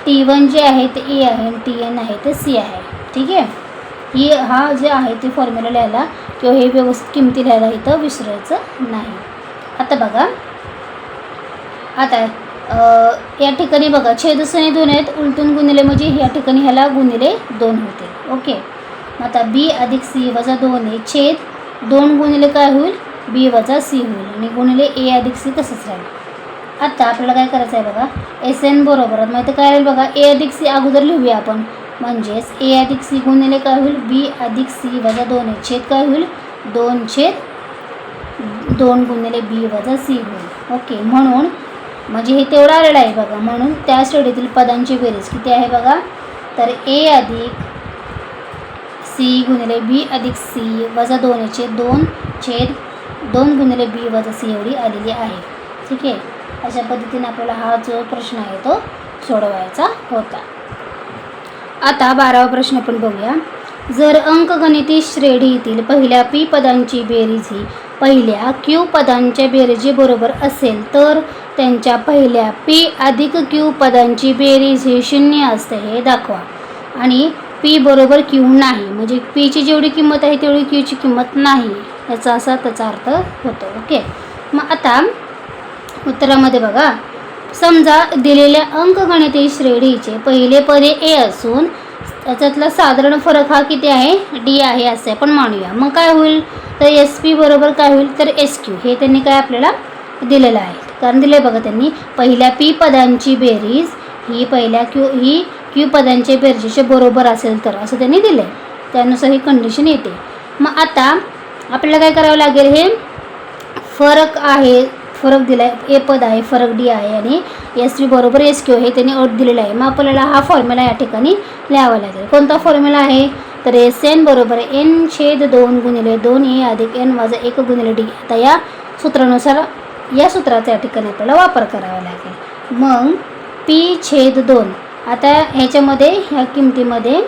T1 जे आहे ते A आहे आणि Tn आहे ते C आहे. ठीक आहे. हा जे आहे ते फॉर्म्युला लिहायला किंवा हे व्यवस्थित किमती लिहायला इथं विसरायचं नाही. आता बघा, आता या ठिकाणी बघा छेदस्थानी 2 आहेत, उलटून गुणिले म्हणजे या ठिकाणी ह्याला गुणिले 2 होते. ओके. आता B अधिक C वजा 2A छेद 2 गुणिले काय होईल, B वजा C होईल आणि गुणिले A अधिक C तसंच राहील. आता आपल्याला काय करायचं आहे बघा, Sn बरोबर माहिती काय राहील बघा, A अधिक C अगोदर लिहूया आपण. म्हणजेच A अधिक C गुणिले काय होईल, B अधिक C वजा 2A छेद काय होईल, 2/2 गुणिले B वजा C होईल. ओके. म्हणून म्हणजे हे तेवढं आलेलं आहे बघा. म्हणून त्या श्रेणीतील पदांची बेरीज किती आहे बघा, तर A अधिक C गुणिले B अधिक C वजा 2A छेद 2/2 गुणिले B वजा C एवढी आलेली आहे. ठीक आहे. अशा पद्धतीने आपल्याला हा जो प्रश्न आहे तो सोडवायचा होता. आता 12वा प्रश्न आपण बघूया. जर अंकगणिती श्रेणीतील पहिल्या P पदांची बेरीज ही पहिल्या Q पदांच्या बेरजेबरोबर असेल तर त्यांच्या पहिल्या P अधिक Q पदांची बेरीज ही 0 असते हे दाखवा. आणि P बरोबर Q नाही, म्हणजे Pची जेवढी किंमत आहे तेवढी Qची किंमत नाही, याचा असा त्याचा अर्थ होतो. ओके. मग आता उत्तरामध्ये बघा, समजा दिलेल्या अंकगणिती श्रेणीचे पहिले पद A असून त्याच्यातला साधारण फरक हा किती आहे, D आहे असे आपण मानूया. मग काय होईल, तर SP बरोबर काय होईल, तर SQ हे त्यांनी काय आपल्याला दिलेलं आहे. कारण दिले बघा त्यांनी पहिल्या P पदांची बेरीज ही पहिल्या Q पदांच्या बेरजेच्या बरोबर असेल तर असं त्यांनी दिलं आहे. त्यानुसार ही कंडिशन येते. मग आता आपल्याला काय करावं लागेल, हे फरक आहे, फरक दिला आहे, ए पद आहे, फरक D आहे आणि SP बरोबर SQ हे त्यांनी अट दिलेला आहे. मग आपल्याला हा फॉर्म्युला या ठिकाणी लिहावा लागेल. कोणता फॉर्म्युला आहे, तर Sn बरोबर n/2 गुणिले 2A अधिक n वजा 1 गुणिले D. आता या सूत्रानुसार या सूत्राचा या ठिकाणी आपल्याला वापर करावा लागेल. मग P/2 आता ह्याच्यामध्ये ह्या किमतीमध्ये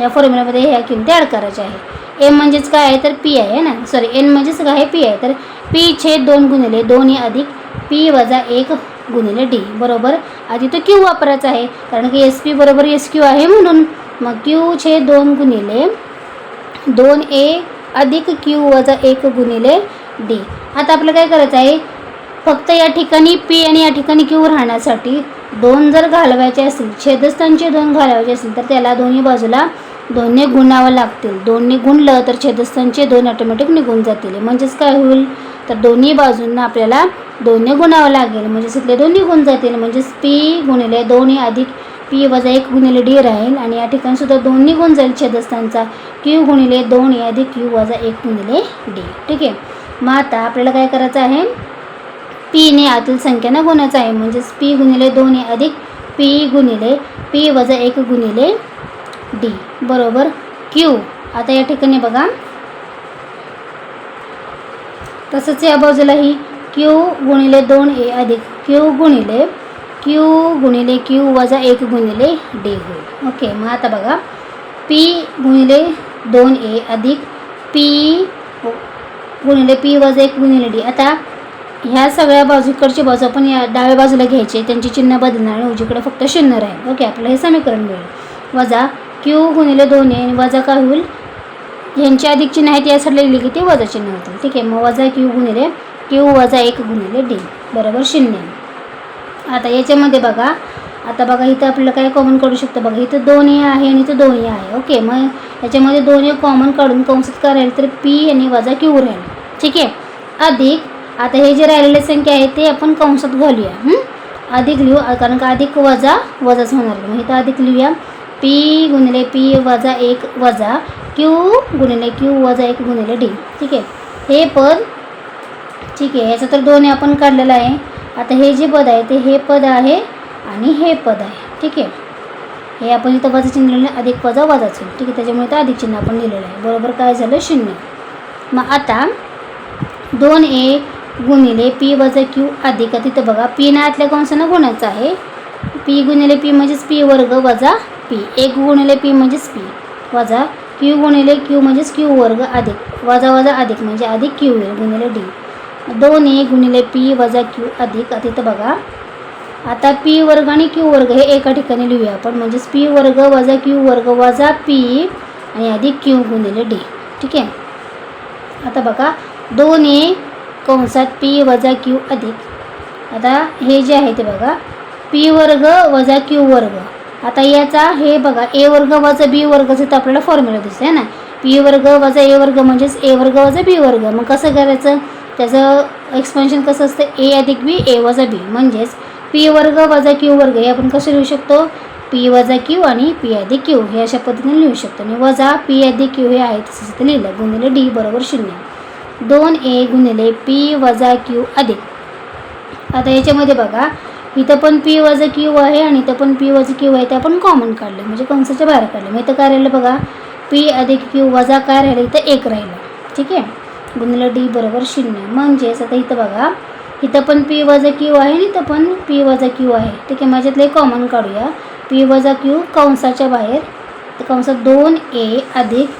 या फॉर्म्युलामध्ये ह्या किमती ॲड करायच्या आहे. M म्हणजेच काय आहे, तर P आहे ना, सॉरी N म्हणजेच काय आहे, P आहे. तर P/2 गुणिले 2A अधिक P वजा 1 गुणिले D बरोबर आधी तो Q वापरायचा आहे कारण की SP बरोबर SQ आहे म्हणून. मग Q/2 गुणिले 2A अधिक Q वजा 1 गुणिले D. आता आपल्याला काय करायचं आहे, फक्त या ठिकाणी P आणि या ठिकाणी Q राहण्यासाठी 2 जर घालवायचे असतील, छेदस्थानचे 2 घालवायचे असतील तर त्याला दोन्ही बाजूला 2ने गुणावं लागतील. 2ने गुणलं तर छेदस्थानचे 2 ऑटोमॅटिक निघून जातील. म्हणजेच काय होईल, तर दोन्ही बाजूंना आपल्याला 2ने गुणावं लागेल, म्हणजे इथले 2 निघून जातील. म्हणजेच P गुणिले 2A अधिक P वजा 1 गुणिले D राहील आणि या ठिकाणी सुद्धा 2 निघून जाईल छेदस्थानचा. Q गुणिले 2A अधिक Q वजा 1 गुणिले D. ठीक आहे. मग आता आपल्याला काय करायचं आहे, Pने आतील संख्यांना गुणायचं आहे. म्हणजेच P गुणिले 2A अधिक P गुणिले P वजा 1 गुणिले D बरोबर Q. आता या ठिकाणी बघा तसंच या बाजूला ही Q गुणिले 2A अधिक Q गुणिले Q वजा 1 गुणिले D होईल. ओके. मग आता बघा P गुणिले 2A अधिक P गुणिले P वजा 1 गुणिले D. आता ह्या सगळ्या बाजूकडची बाजू आपण या डाव्या बाजूला घ्यायचे, त्यांची चिन्ह बदलणार आणि उजवीकडे फक्त 0 राहील. ओके. आपल्याला हे समीकरण मिळेल. वजा Q गुणिले 2A आणि वजा काय होईल, ह्यांची अधिक चिन्ह आहेत या साईडला लिहिली की ते वजा चिन्ह होतील. ठीक आहे. मग वजा Q गुणिले Q वजा 1 गुणिले D बरोबर 0. आता याच्यामध्ये बघा, आता बघा इथं आपल्याला काय कॉमन काढू शकतो बघा, इथं 2A आहे आणि इथं 2A आहे. ओके. मग याच्यामध्ये 2A कॉमन काढून कंसात काय राहील, तर P आणि वजा Q राहील. ठीक आहे. अधिक आता हे जे राहिलेले संख्या आहे ते आपण कंसात घालूया. अधिक लिहू कारण का अधिक वजा वजाच होणार. मग इथं अधिक लिहूया P गुणिले P वजा 1 वजा Q गुणिले Q वजा 1 गुणिले D. ठीक आहे. हे पद ठीक आहे, याचं तर 2 आपण काढलेलं आहे. आता हे जे पद आहे ते हे पद आहे आणि हे पद आहे. ठीक आहे, हे आपण इथं वजा चिन्ह लिहिलं, अधिक वजा वजा चिन्ह. ठीक आहे, त्याच्यामुळे तर अधिक चिन्ह आपण लिहिलेलं आहे. बरोबर काय झालं 0. मग आता 2a गुणिले p वजा q अधिक, तिथं बघा p ना आतल्या कंसानं गुणायचं आहे. p गुणिले p म्हणजेच p वर्ग वजा p, 1 गुणिले p म्हणजेच p वजा q गुणिले q म्हणजेच q वर्ग अधिक वजा वजा अधिक म्हणजे अधिक q गुणिले d. 2a गुणिले p वजा q अधिक, तिथं बघा आता p वर्ग आणि q वर्ग हे एका ठिकाणी लिहूया आपण, म्हणजेच p वर्ग वजा q वर्ग वजा p आणि अधिक q गुणिले d. ठीक आहे, आता बघा 2a कंसात p वजा q अधिक, आता हे जे आहे ते बघा p वर्ग वजा q वर्ग. आता याचा हे बघा a वर्ग वजा b वर्गचं तर आपल्याला फॉर्म्युला दिसतं आहे ना, p वर्ग वजा a वर्ग म्हणजेच a वर्ग वजा b वर्ग. मग कसं करायचं, त्याचं एक्सपेन्शन कसं असतं, a अधिक b a वजा b, म्हणजेच p वर्ग वजा q वर्ग हे आपण कसं लिहू शकतो, p वजा q आणि p अधिक q हे अशा पद्धतीने लिहू शकतो. आणि वजा p अधिक q हे आहे तसंच इथं लिहिलं गुणिले d बरोबर 0. 2a गुणिले p वजा q अधिक, आता याच्यामध्ये बघा इथं पण p वजा q आहे आणि इथं पण p वजा q आहे, ते आपण कॉमन काढले म्हणजे कंसाच्या बाहेर काढले. मग इथं काय राहिलं बघा, p अधिक q वजा काय राहिलं, इथं 1 राहिलं. ठीक आहे, गुणिले d बरोबर 0. म्हणजेच आता इथं बघा इथं पण p वजा q आहे आणि इथं पण p वजा q आहे. ठीक आहे, माझ्यातले कॉमन काढूया. p वजा q कंसाच्या बाहेर, तर कंसात 2a अधिक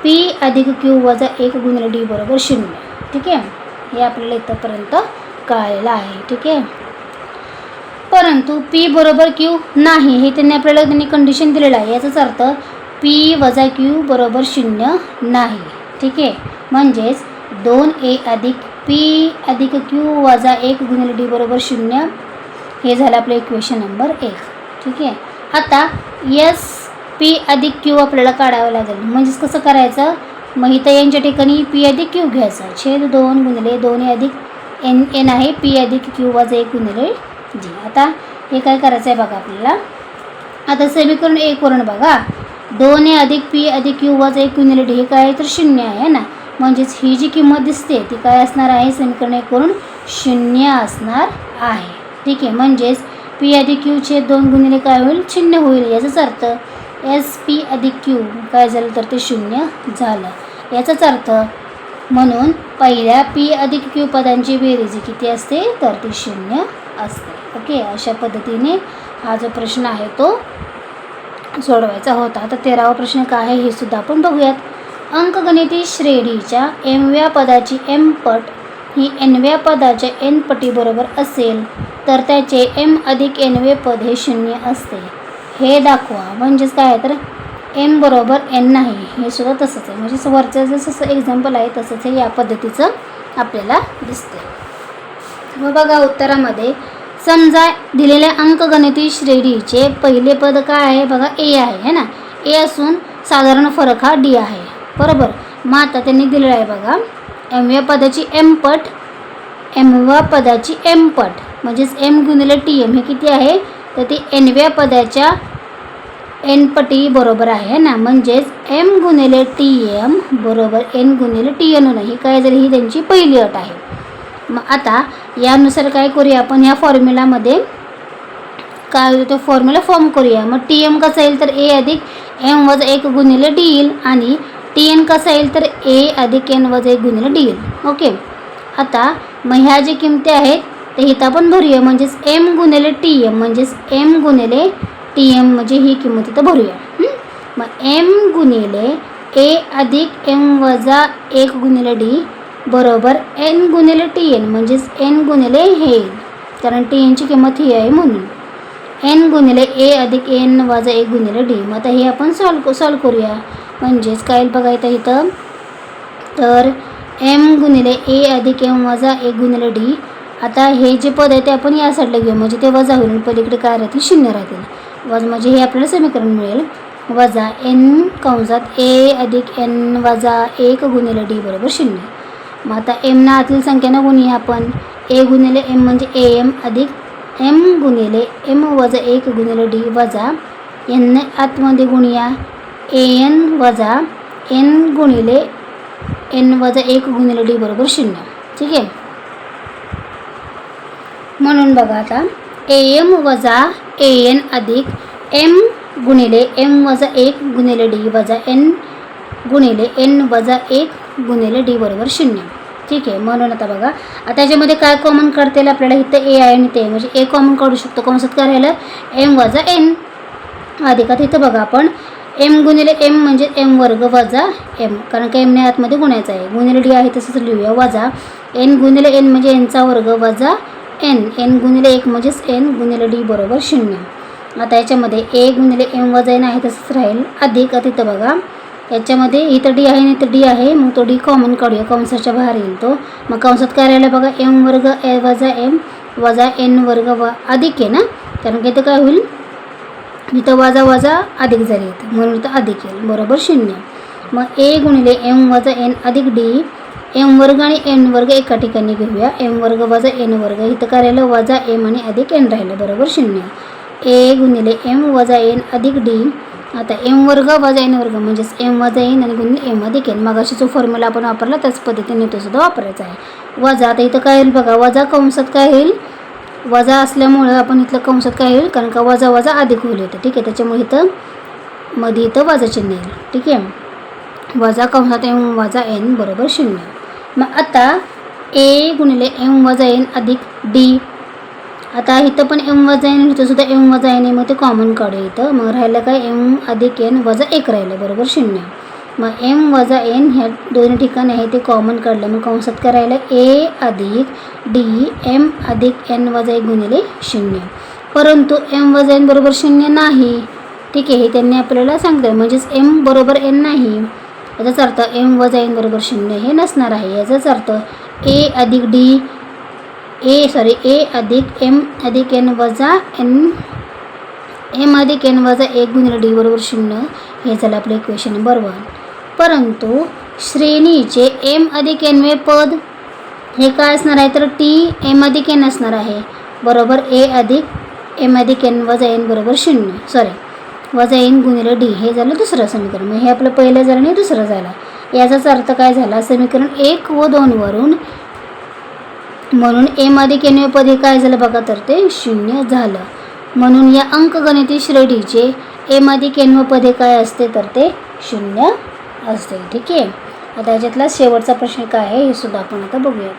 p अधिक q वजा 1 गुणिले d बरोबर 0. ठीक आहे, हे आपल्याला इथंपर्यंत कळलेलं आहे. ठीक आहे, परंतु p बरोबर q नाही हे त्यांनी कंडिशन दिलेलं आहे. याचाच अर्थ p वजा q बरोबर 0 नाही. ठीक आहे, म्हणजेच 2a अधिक p अधिक q वजा 1 गुणिले d बरोबर 0 हे झालं आपलं इक्वेशन नंबर 1. ठीक आहे, आता s p अधिक q आपल्याला काढावं लागेल. म्हणजेच कसं करायचं, मग इथं यांच्या ठिकाणी p अधिक q घ्यायचा, छेद 2 गुणिले 2a अधिक n आहे p अधिक q वजा 1 गुणिले d. आता हे काय करायचं आहे बघा आपल्याला, आता समीकरण 1 वरून बघा 2a अधिक p अधिक q वजा 1 गुणिले d हे काय आहे तर 0 आहे ना, म्हणजेच ही जी किंमत दिसते ती काय असणार आहे, समीकरण 1 वरून 0 असणार आहे. ठीक आहे, म्हणजेच p अधिक q छेद 2 गुणिले काय होईल 0 होईल. याचाच अर्थ एस पी अधिक क्यू काय झालं तर ते 0 झालं. याचाच अर्थ म्हणून पहिल्या p अधिक q पदांची बेरीज किती असते तर ती 0 असते. ओके, अशा पद्धतीने हा जो प्रश्न आहे तो सोडवायचा होता. आता 13वा प्रश्न काय आहे हे सुद्धा आपण बघूयात. अंकगणिती श्रेणीच्या mव्या पदाची m पट ही nव्या पदाच्या n पटी बरोबर असेल तर त्याचे m अधिक nवे पद हे 0 असते हे दाखवा. म्हणजेच काय आहे तर m बरोबर n नाही हे सुद्धा तसंच आहे. म्हणजे वरचं जसं एक्झाम्पल आहे तसंच हे या पद्धतीचं आपल्याला दिसते. मग बघा उत्तरामध्ये समजा दिलेल्या अंकगणिती श्रेणीचे पहिले पद काय आहे बघा a आहे ना, a असून साधारण फरक हा d आहे बरोबर. मग आता त्यांनी दिलेलं आहे बघा mव्या पदाची m पट, mव्या पदाची m पट म्हणजेच m गुणिले tm हे किती आहे तर ती nव्या पदाच्या n पटी बरोबर आहे ना, म्हणजेच m गुणिले tm बरोबर n गुणिले tn नाही काय झाली ही त्यांची पहिली अट आहे. मग आता यानुसार काय करूया आपण ह्या फॉर्म्युलामध्ये काय होतं फॉर्म्युला फॉर्म करूया. मग tm कसा येईल तर a अधिक m वजा 1 गुणिले d येईल आणि tn कसा येईल तर a अधिक n वजा 1 गुणिले d येईल. ओके, आता मग ह्या जे किमती आहेत ते इथं आपण भरूया. म्हणजेच m गुणिले tm म्हणजेच m गुणिले tm म्हणजे ही किंमत इथं भरूया. मग m गुणिले a अधिक m वजा 1 गुणिले d बरोबर n गुणिले tn म्हणजेच n गुणिले हे येईल कारण tn ची किंमत ही आहे म्हणून n गुणिले a अधिक n वजा 1 गुणिले d. मग आता हे आपण सॉल्व करूया. म्हणजेच काय येईल बघा इथं तर m गुणिले a अधिक m वजा 1 गुणिले d. आता हे जे पद आहे ते आपण या साईडला घेऊ म्हणजे ते वजा होईल, पलीकडे काय राहतील 0 राहतील. वजा म्हणजे हे आपल्याला समीकरण मिळेल वजा n कंसात a अधिक n वजा 1 गुणिले d बरोबर 0. मग आता m ना आतील संख्येनं गुणूया आपण. a गुणिले m म्हणजे am अधिक m गुणिले m वजा 1 गुणिले d वजा n आतमध्ये गुणूया an वजा n गुणिले n वजा 1 गुणिले d बरोबर 0. ठीक आहे, म्हणून बघा आता AM वजा AN अधिक M गुणिले M वजा 1 गुणिले D वजा N गुणिले N वजा 1 गुणिले D बरोबर 0. ठीक आहे. म्हणून आता बघा आता याच्यामध्ये काय कॉमन काढता येईल आपल्याला, इथं A आहे आणि ते म्हणजे A कॉमन काढू शकतो. कंसात काय राहिलं M वजा N अधिक. आता इथं बघा आपण M गुणिले M म्हणजे M वर्ग वजा M, कारण का Mने आतमध्ये गुणायचं आहे. गुणिले D आहे तसंच लिहूया, वजा N गुणिले N म्हणजे Nचा वर्ग वजा N गुणिले 1 म्हणजेच N गुणिले D बरोबर 0. आता याच्यामध्ये A गुणिले M वजा N आहे तसंच राहील अधिक. आता इथं बघा याच्यामध्ये इथं D आहे आणि इथं D आहे, मग तो D कॉमन काढूया, कंसाच्या बाहेर येईल तो. मग कंसात काय राहिलं बघा M वर्ग वजा M वजा N वर्ग अधिक आहे ना, कारण की इथं काय होईल, इथं वजा वजा अधिक झाली इथं, म्हणून इथं अधिक येईल बरोबर 0. मग A गुणिले M वजा N अधिक D, M वर्ग आणि N वर्ग एका ठिकाणी घेऊया, M वर्ग वजा N वर्ग, इथं काय राहिलं वजा M आणि अधिक N राहिलं बरोबर 0. A गुणिले M वजा N अधिक D, आता M वर्ग वजा N वर्ग म्हणजेच M वजा N आणि गुणिले M अधिक N, मगाशी जो फॉर्म्युला आपण वापरला त्याच पद्धतीने तो सुद्धा वापरायचा आहे. वजा आता इथं काय होईल बघा, वजा कंसात काय होईल, वजा असल्यामुळं आपण इथलं कंसात काय होईल, कारण का वजा वजा अधिक होईल इथं. ठीक आहे, त्याच्यामुळे इथं मध्ये इथं वजा चिन्ह येईल. ठीक आहे, वजा कंसात M वजा N बरोबर 0. मग आता A गुणिले M वजा N अधिक D, आता इथं पण M वजा N, इथं सुद्धा M वजा N आहे, मग ते कॉमन काढूया इथं. मग राहिलं काय M अधिक N वजा 1 राहिलं बरोबर 0. मग M वजा N ह्या दोन्ही ठिकाणी आहे ते कॉमन काढलं, मग कंसात काय राहिलं A अधिक D M अधिक N वजा 1 गुणिले 0. परंतु M वजा N बरोबर 0 नाही. ठीक आहे, हे त्यांनी आपल्याला सांगितलं, म्हणजेच M बरोबर N नाही. याचाच अर्थ M वजा N बरोबर 0 हे नसणार आहे. याचाच अर्थ A अधिक D A अधिक M अधिक N वजा M अधिक N वजा 1 गुणिले D बरोबर 0 हे झालं आपलं इक्वेशन नंबर 1. परंतु श्रेणीचे M अधिक N वे पद हे काय असणार आहे, तर T M अधिक N असणार आहे बरोबर A अधिक M अधिक N वजा N बरोबर 0 वजा N गुणिले D, हे झालं दुसरं समीकरण. मग हे आपलं पहिलं झालं आणि दुसरं झालं. याचाच अर्थ काय झाला, समीकरण 1 व 2 वरून म्हणून M अधिक N वे पद हे काय झालं बघा, तर ते 0 झालं. म्हणून या अंकगणिती श्रेणीचे M अधिक N वे पद हे काय असते, तर ते 0 असते. ठीक आहे, आता याच्यातला शेवटचा प्रश्न काय आहे हे सुद्धा आपण आता बघूया.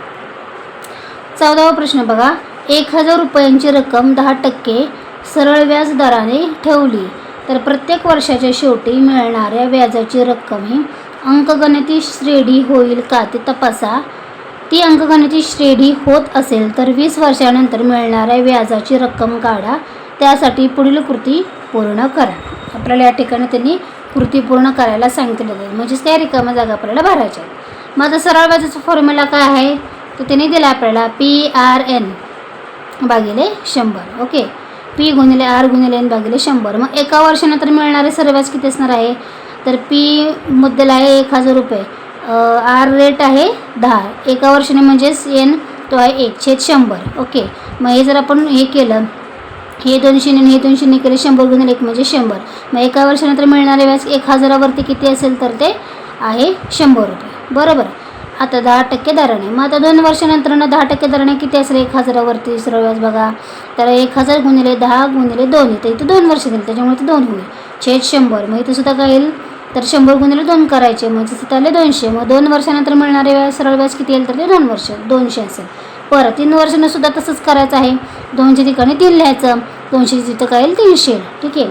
14वा प्रश्न बघा, 1000 रुपयांची रक्कम 10% सरळ व्याज दराने ठेवली तर प्रत्येक वर्षाच्या शेवटी मिळणाऱ्या व्याजाची रक्कम ही अंकगणिती श्रेणी होईल का ते तपासा. ती अंकगणिती श्रेणी होत असेल तर 20 वर्षानंतर मिळणाऱ्या व्याजाची रक्कम काढा. त्यासाठी पुढील कृती पूर्ण करा. आपल्याला या ठिकाणी त्यांनी कृती पूर्ण करायला सांगितलेलं आहे, म्हणजेच त्या रिकाम्या जागा आपल्याला भरायच्या आहेत. मग आता सरळ व्याजाचा फॉर्म्युला काय आहे, तर त्यांनी दिला आपल्याला PRN भागिले 100. ओके, P गुणिले R गुणिले N भागिले 100. मग एका वर्षानंतर मिळणारे सरळ व्याज किती असणार आहे, तर P मुद्दल आहे 1000 रुपये, R रेट आहे 10, एका वर्षाने म्हणजेच N तो आहे 1/100. ओके, मग हे जर आपण हे केलं, हे 200 आणि हे 200 केले, 100 गुणिले 1 म्हणजे 100. मग एका वर्षानंतर मिळणारे व्याज 1000वरती किती असेल, तर ते आहे 100 रुपये बरोबर. आता 10% दराने, मग आता 2 वर्षानंतर 10% दराने किती असेल 1000वरती सरळ व्याज बघा, तर 1000 गुणिले 10 गुणिले 2 येते, इथं 2 वर्ष दिले त्याच्यामुळे ते 2 होईल छेद 100. मग इथं सुद्धा काय येईल, तर 100 गुणिले 2 करायचे, म्हणजे तिथं आले 200. मग 2 वर्षानंतर मिळणारे व्याज सरळ व्याज किती येईल, तर ते 2 वर्ष 200 असेल. परत 3 वर्षांना सुद्धा तसंच करायचं आहे, 2च्या ठिकाणी 3 लिहायचं, 200 तिथं काय येईल 300. ठीक आहे,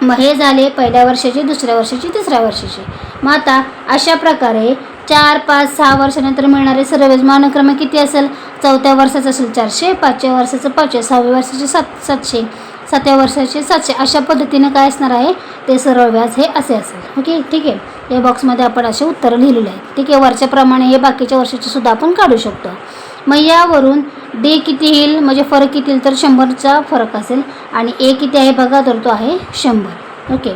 मग हे झाले पहिल्या वर्षाचे, दुसऱ्या वर्षाचे, तिसऱ्या वर्षाचे. मग आता अशा प्रकारे 4, 5, 6 वर्षानंतर मिळणारे सरळ व्याज मानक्रमांक किती असेल, 4थ्या वर्षाचं असेल 400, 5व्या वर्षाचं 500, 6व्या वर्षाचे 700, 7व्या वर्षाचे 700. अशा पद्धतीने काय असणार आहे, ते सरळ व्याज हे असे असेल. ओके, ठीक आहे, या बॉक्समध्ये आपण असे उत्तरं लिहिलेले आहेत. ठीक आहे, वरच्याप्रमाणे हे बाकीच्या वर्षाचे सुद्धा आपण काढू शकतो. मग यावरून D किती येईल, म्हणजे फरक किती येईल, तर 100चा फरक असेल आणि A किती आहे बघा, तर तो आहे 100. ओके,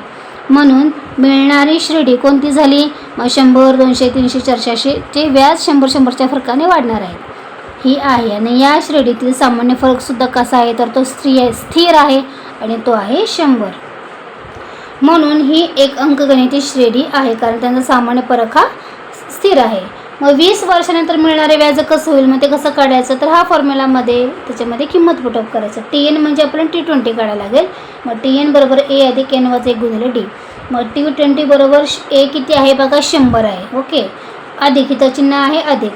म्हणून मिळणारी श्रेणी कोणती झाली, मग 100, 200, 300, 400 चे व्याज 100-100च्या फरकाने वाढणार आहे ही आहे. आणि या श्रेणीतील सामान्य फरकसुद्धा कसा आहे, तर तो स्थिर आहे आणि तो आहे 100. म्हणून ही एक अंकगणिती श्रेणी आहे, कारण त्यांचा सामान्य फरक हा स्थिर आहे. मग 20 वर्षानंतर मिळणारे व्याज कसं होईल, मग ते कसं काढायचं, तर हा फॉर्म्युलामध्ये त्याच्यामध्ये किंमत पुटअप करायचं. TN म्हणजे आपल्याला T20 काढायला लागेल. मग TN बरोबर A अधिक N वजा 1 गुणिले D. मग T20 बरोबर A किती आहे बघा, 100 आहे. ओके, अधिक इथं चिन्ह आहे अधिक,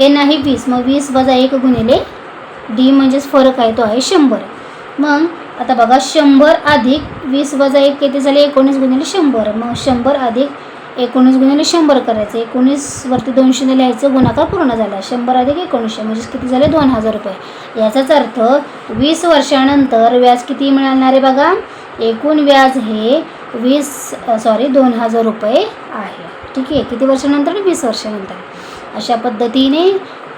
N आहे 20, मग 20 वजा 1 गुणिले D म्हणजेच फरक आहे तो आहे 100. मग आता बघा 100 अधिक 20 वजा 1 किती झाले, 19 गुणिले 100. मग 100 अधिक 19 गुणिले 100 करायचं, 19 वरती 200 लिहायचं, गुणाकार पूर्ण झाला. 100 अधिक 19 म्हणजे किती झाले, 2000 रुपये. याचाच अर्थ 20 वर्षानंतर व्याज किती मिळणार आहे बघा, एकूण व्याज हे 2000 रुपये आहे. ठीक आहे, किती वर्षानंतर, 20 वर्षानंतर. अशा पद्धतीने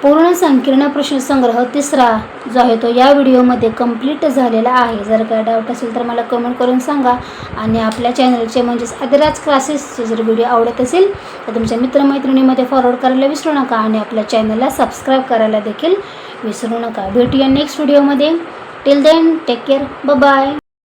पूर्ण संकीर्ण प्रश्नसंग्रह तिसरा जो आहे तो या व्हिडिओमध्ये कंप्लीट झालेला आहे. जर काय डाऊट असेल तर मला कमेंट करून सांगा. आणि आपल्या चॅनलचे म्हणजेच आदिराज क्लासेसचे जर व्हिडिओ आवडत असेल तर तुमच्या मित्रमैत्रिणीमध्ये फॉरवर्ड करायला विसरू नका आणि आपल्या चॅनलला सबस्क्राईब करायला देखील विसरू नका. भेटूया नेक्स्ट व्हिडिओमध्ये. Till then take care, bye.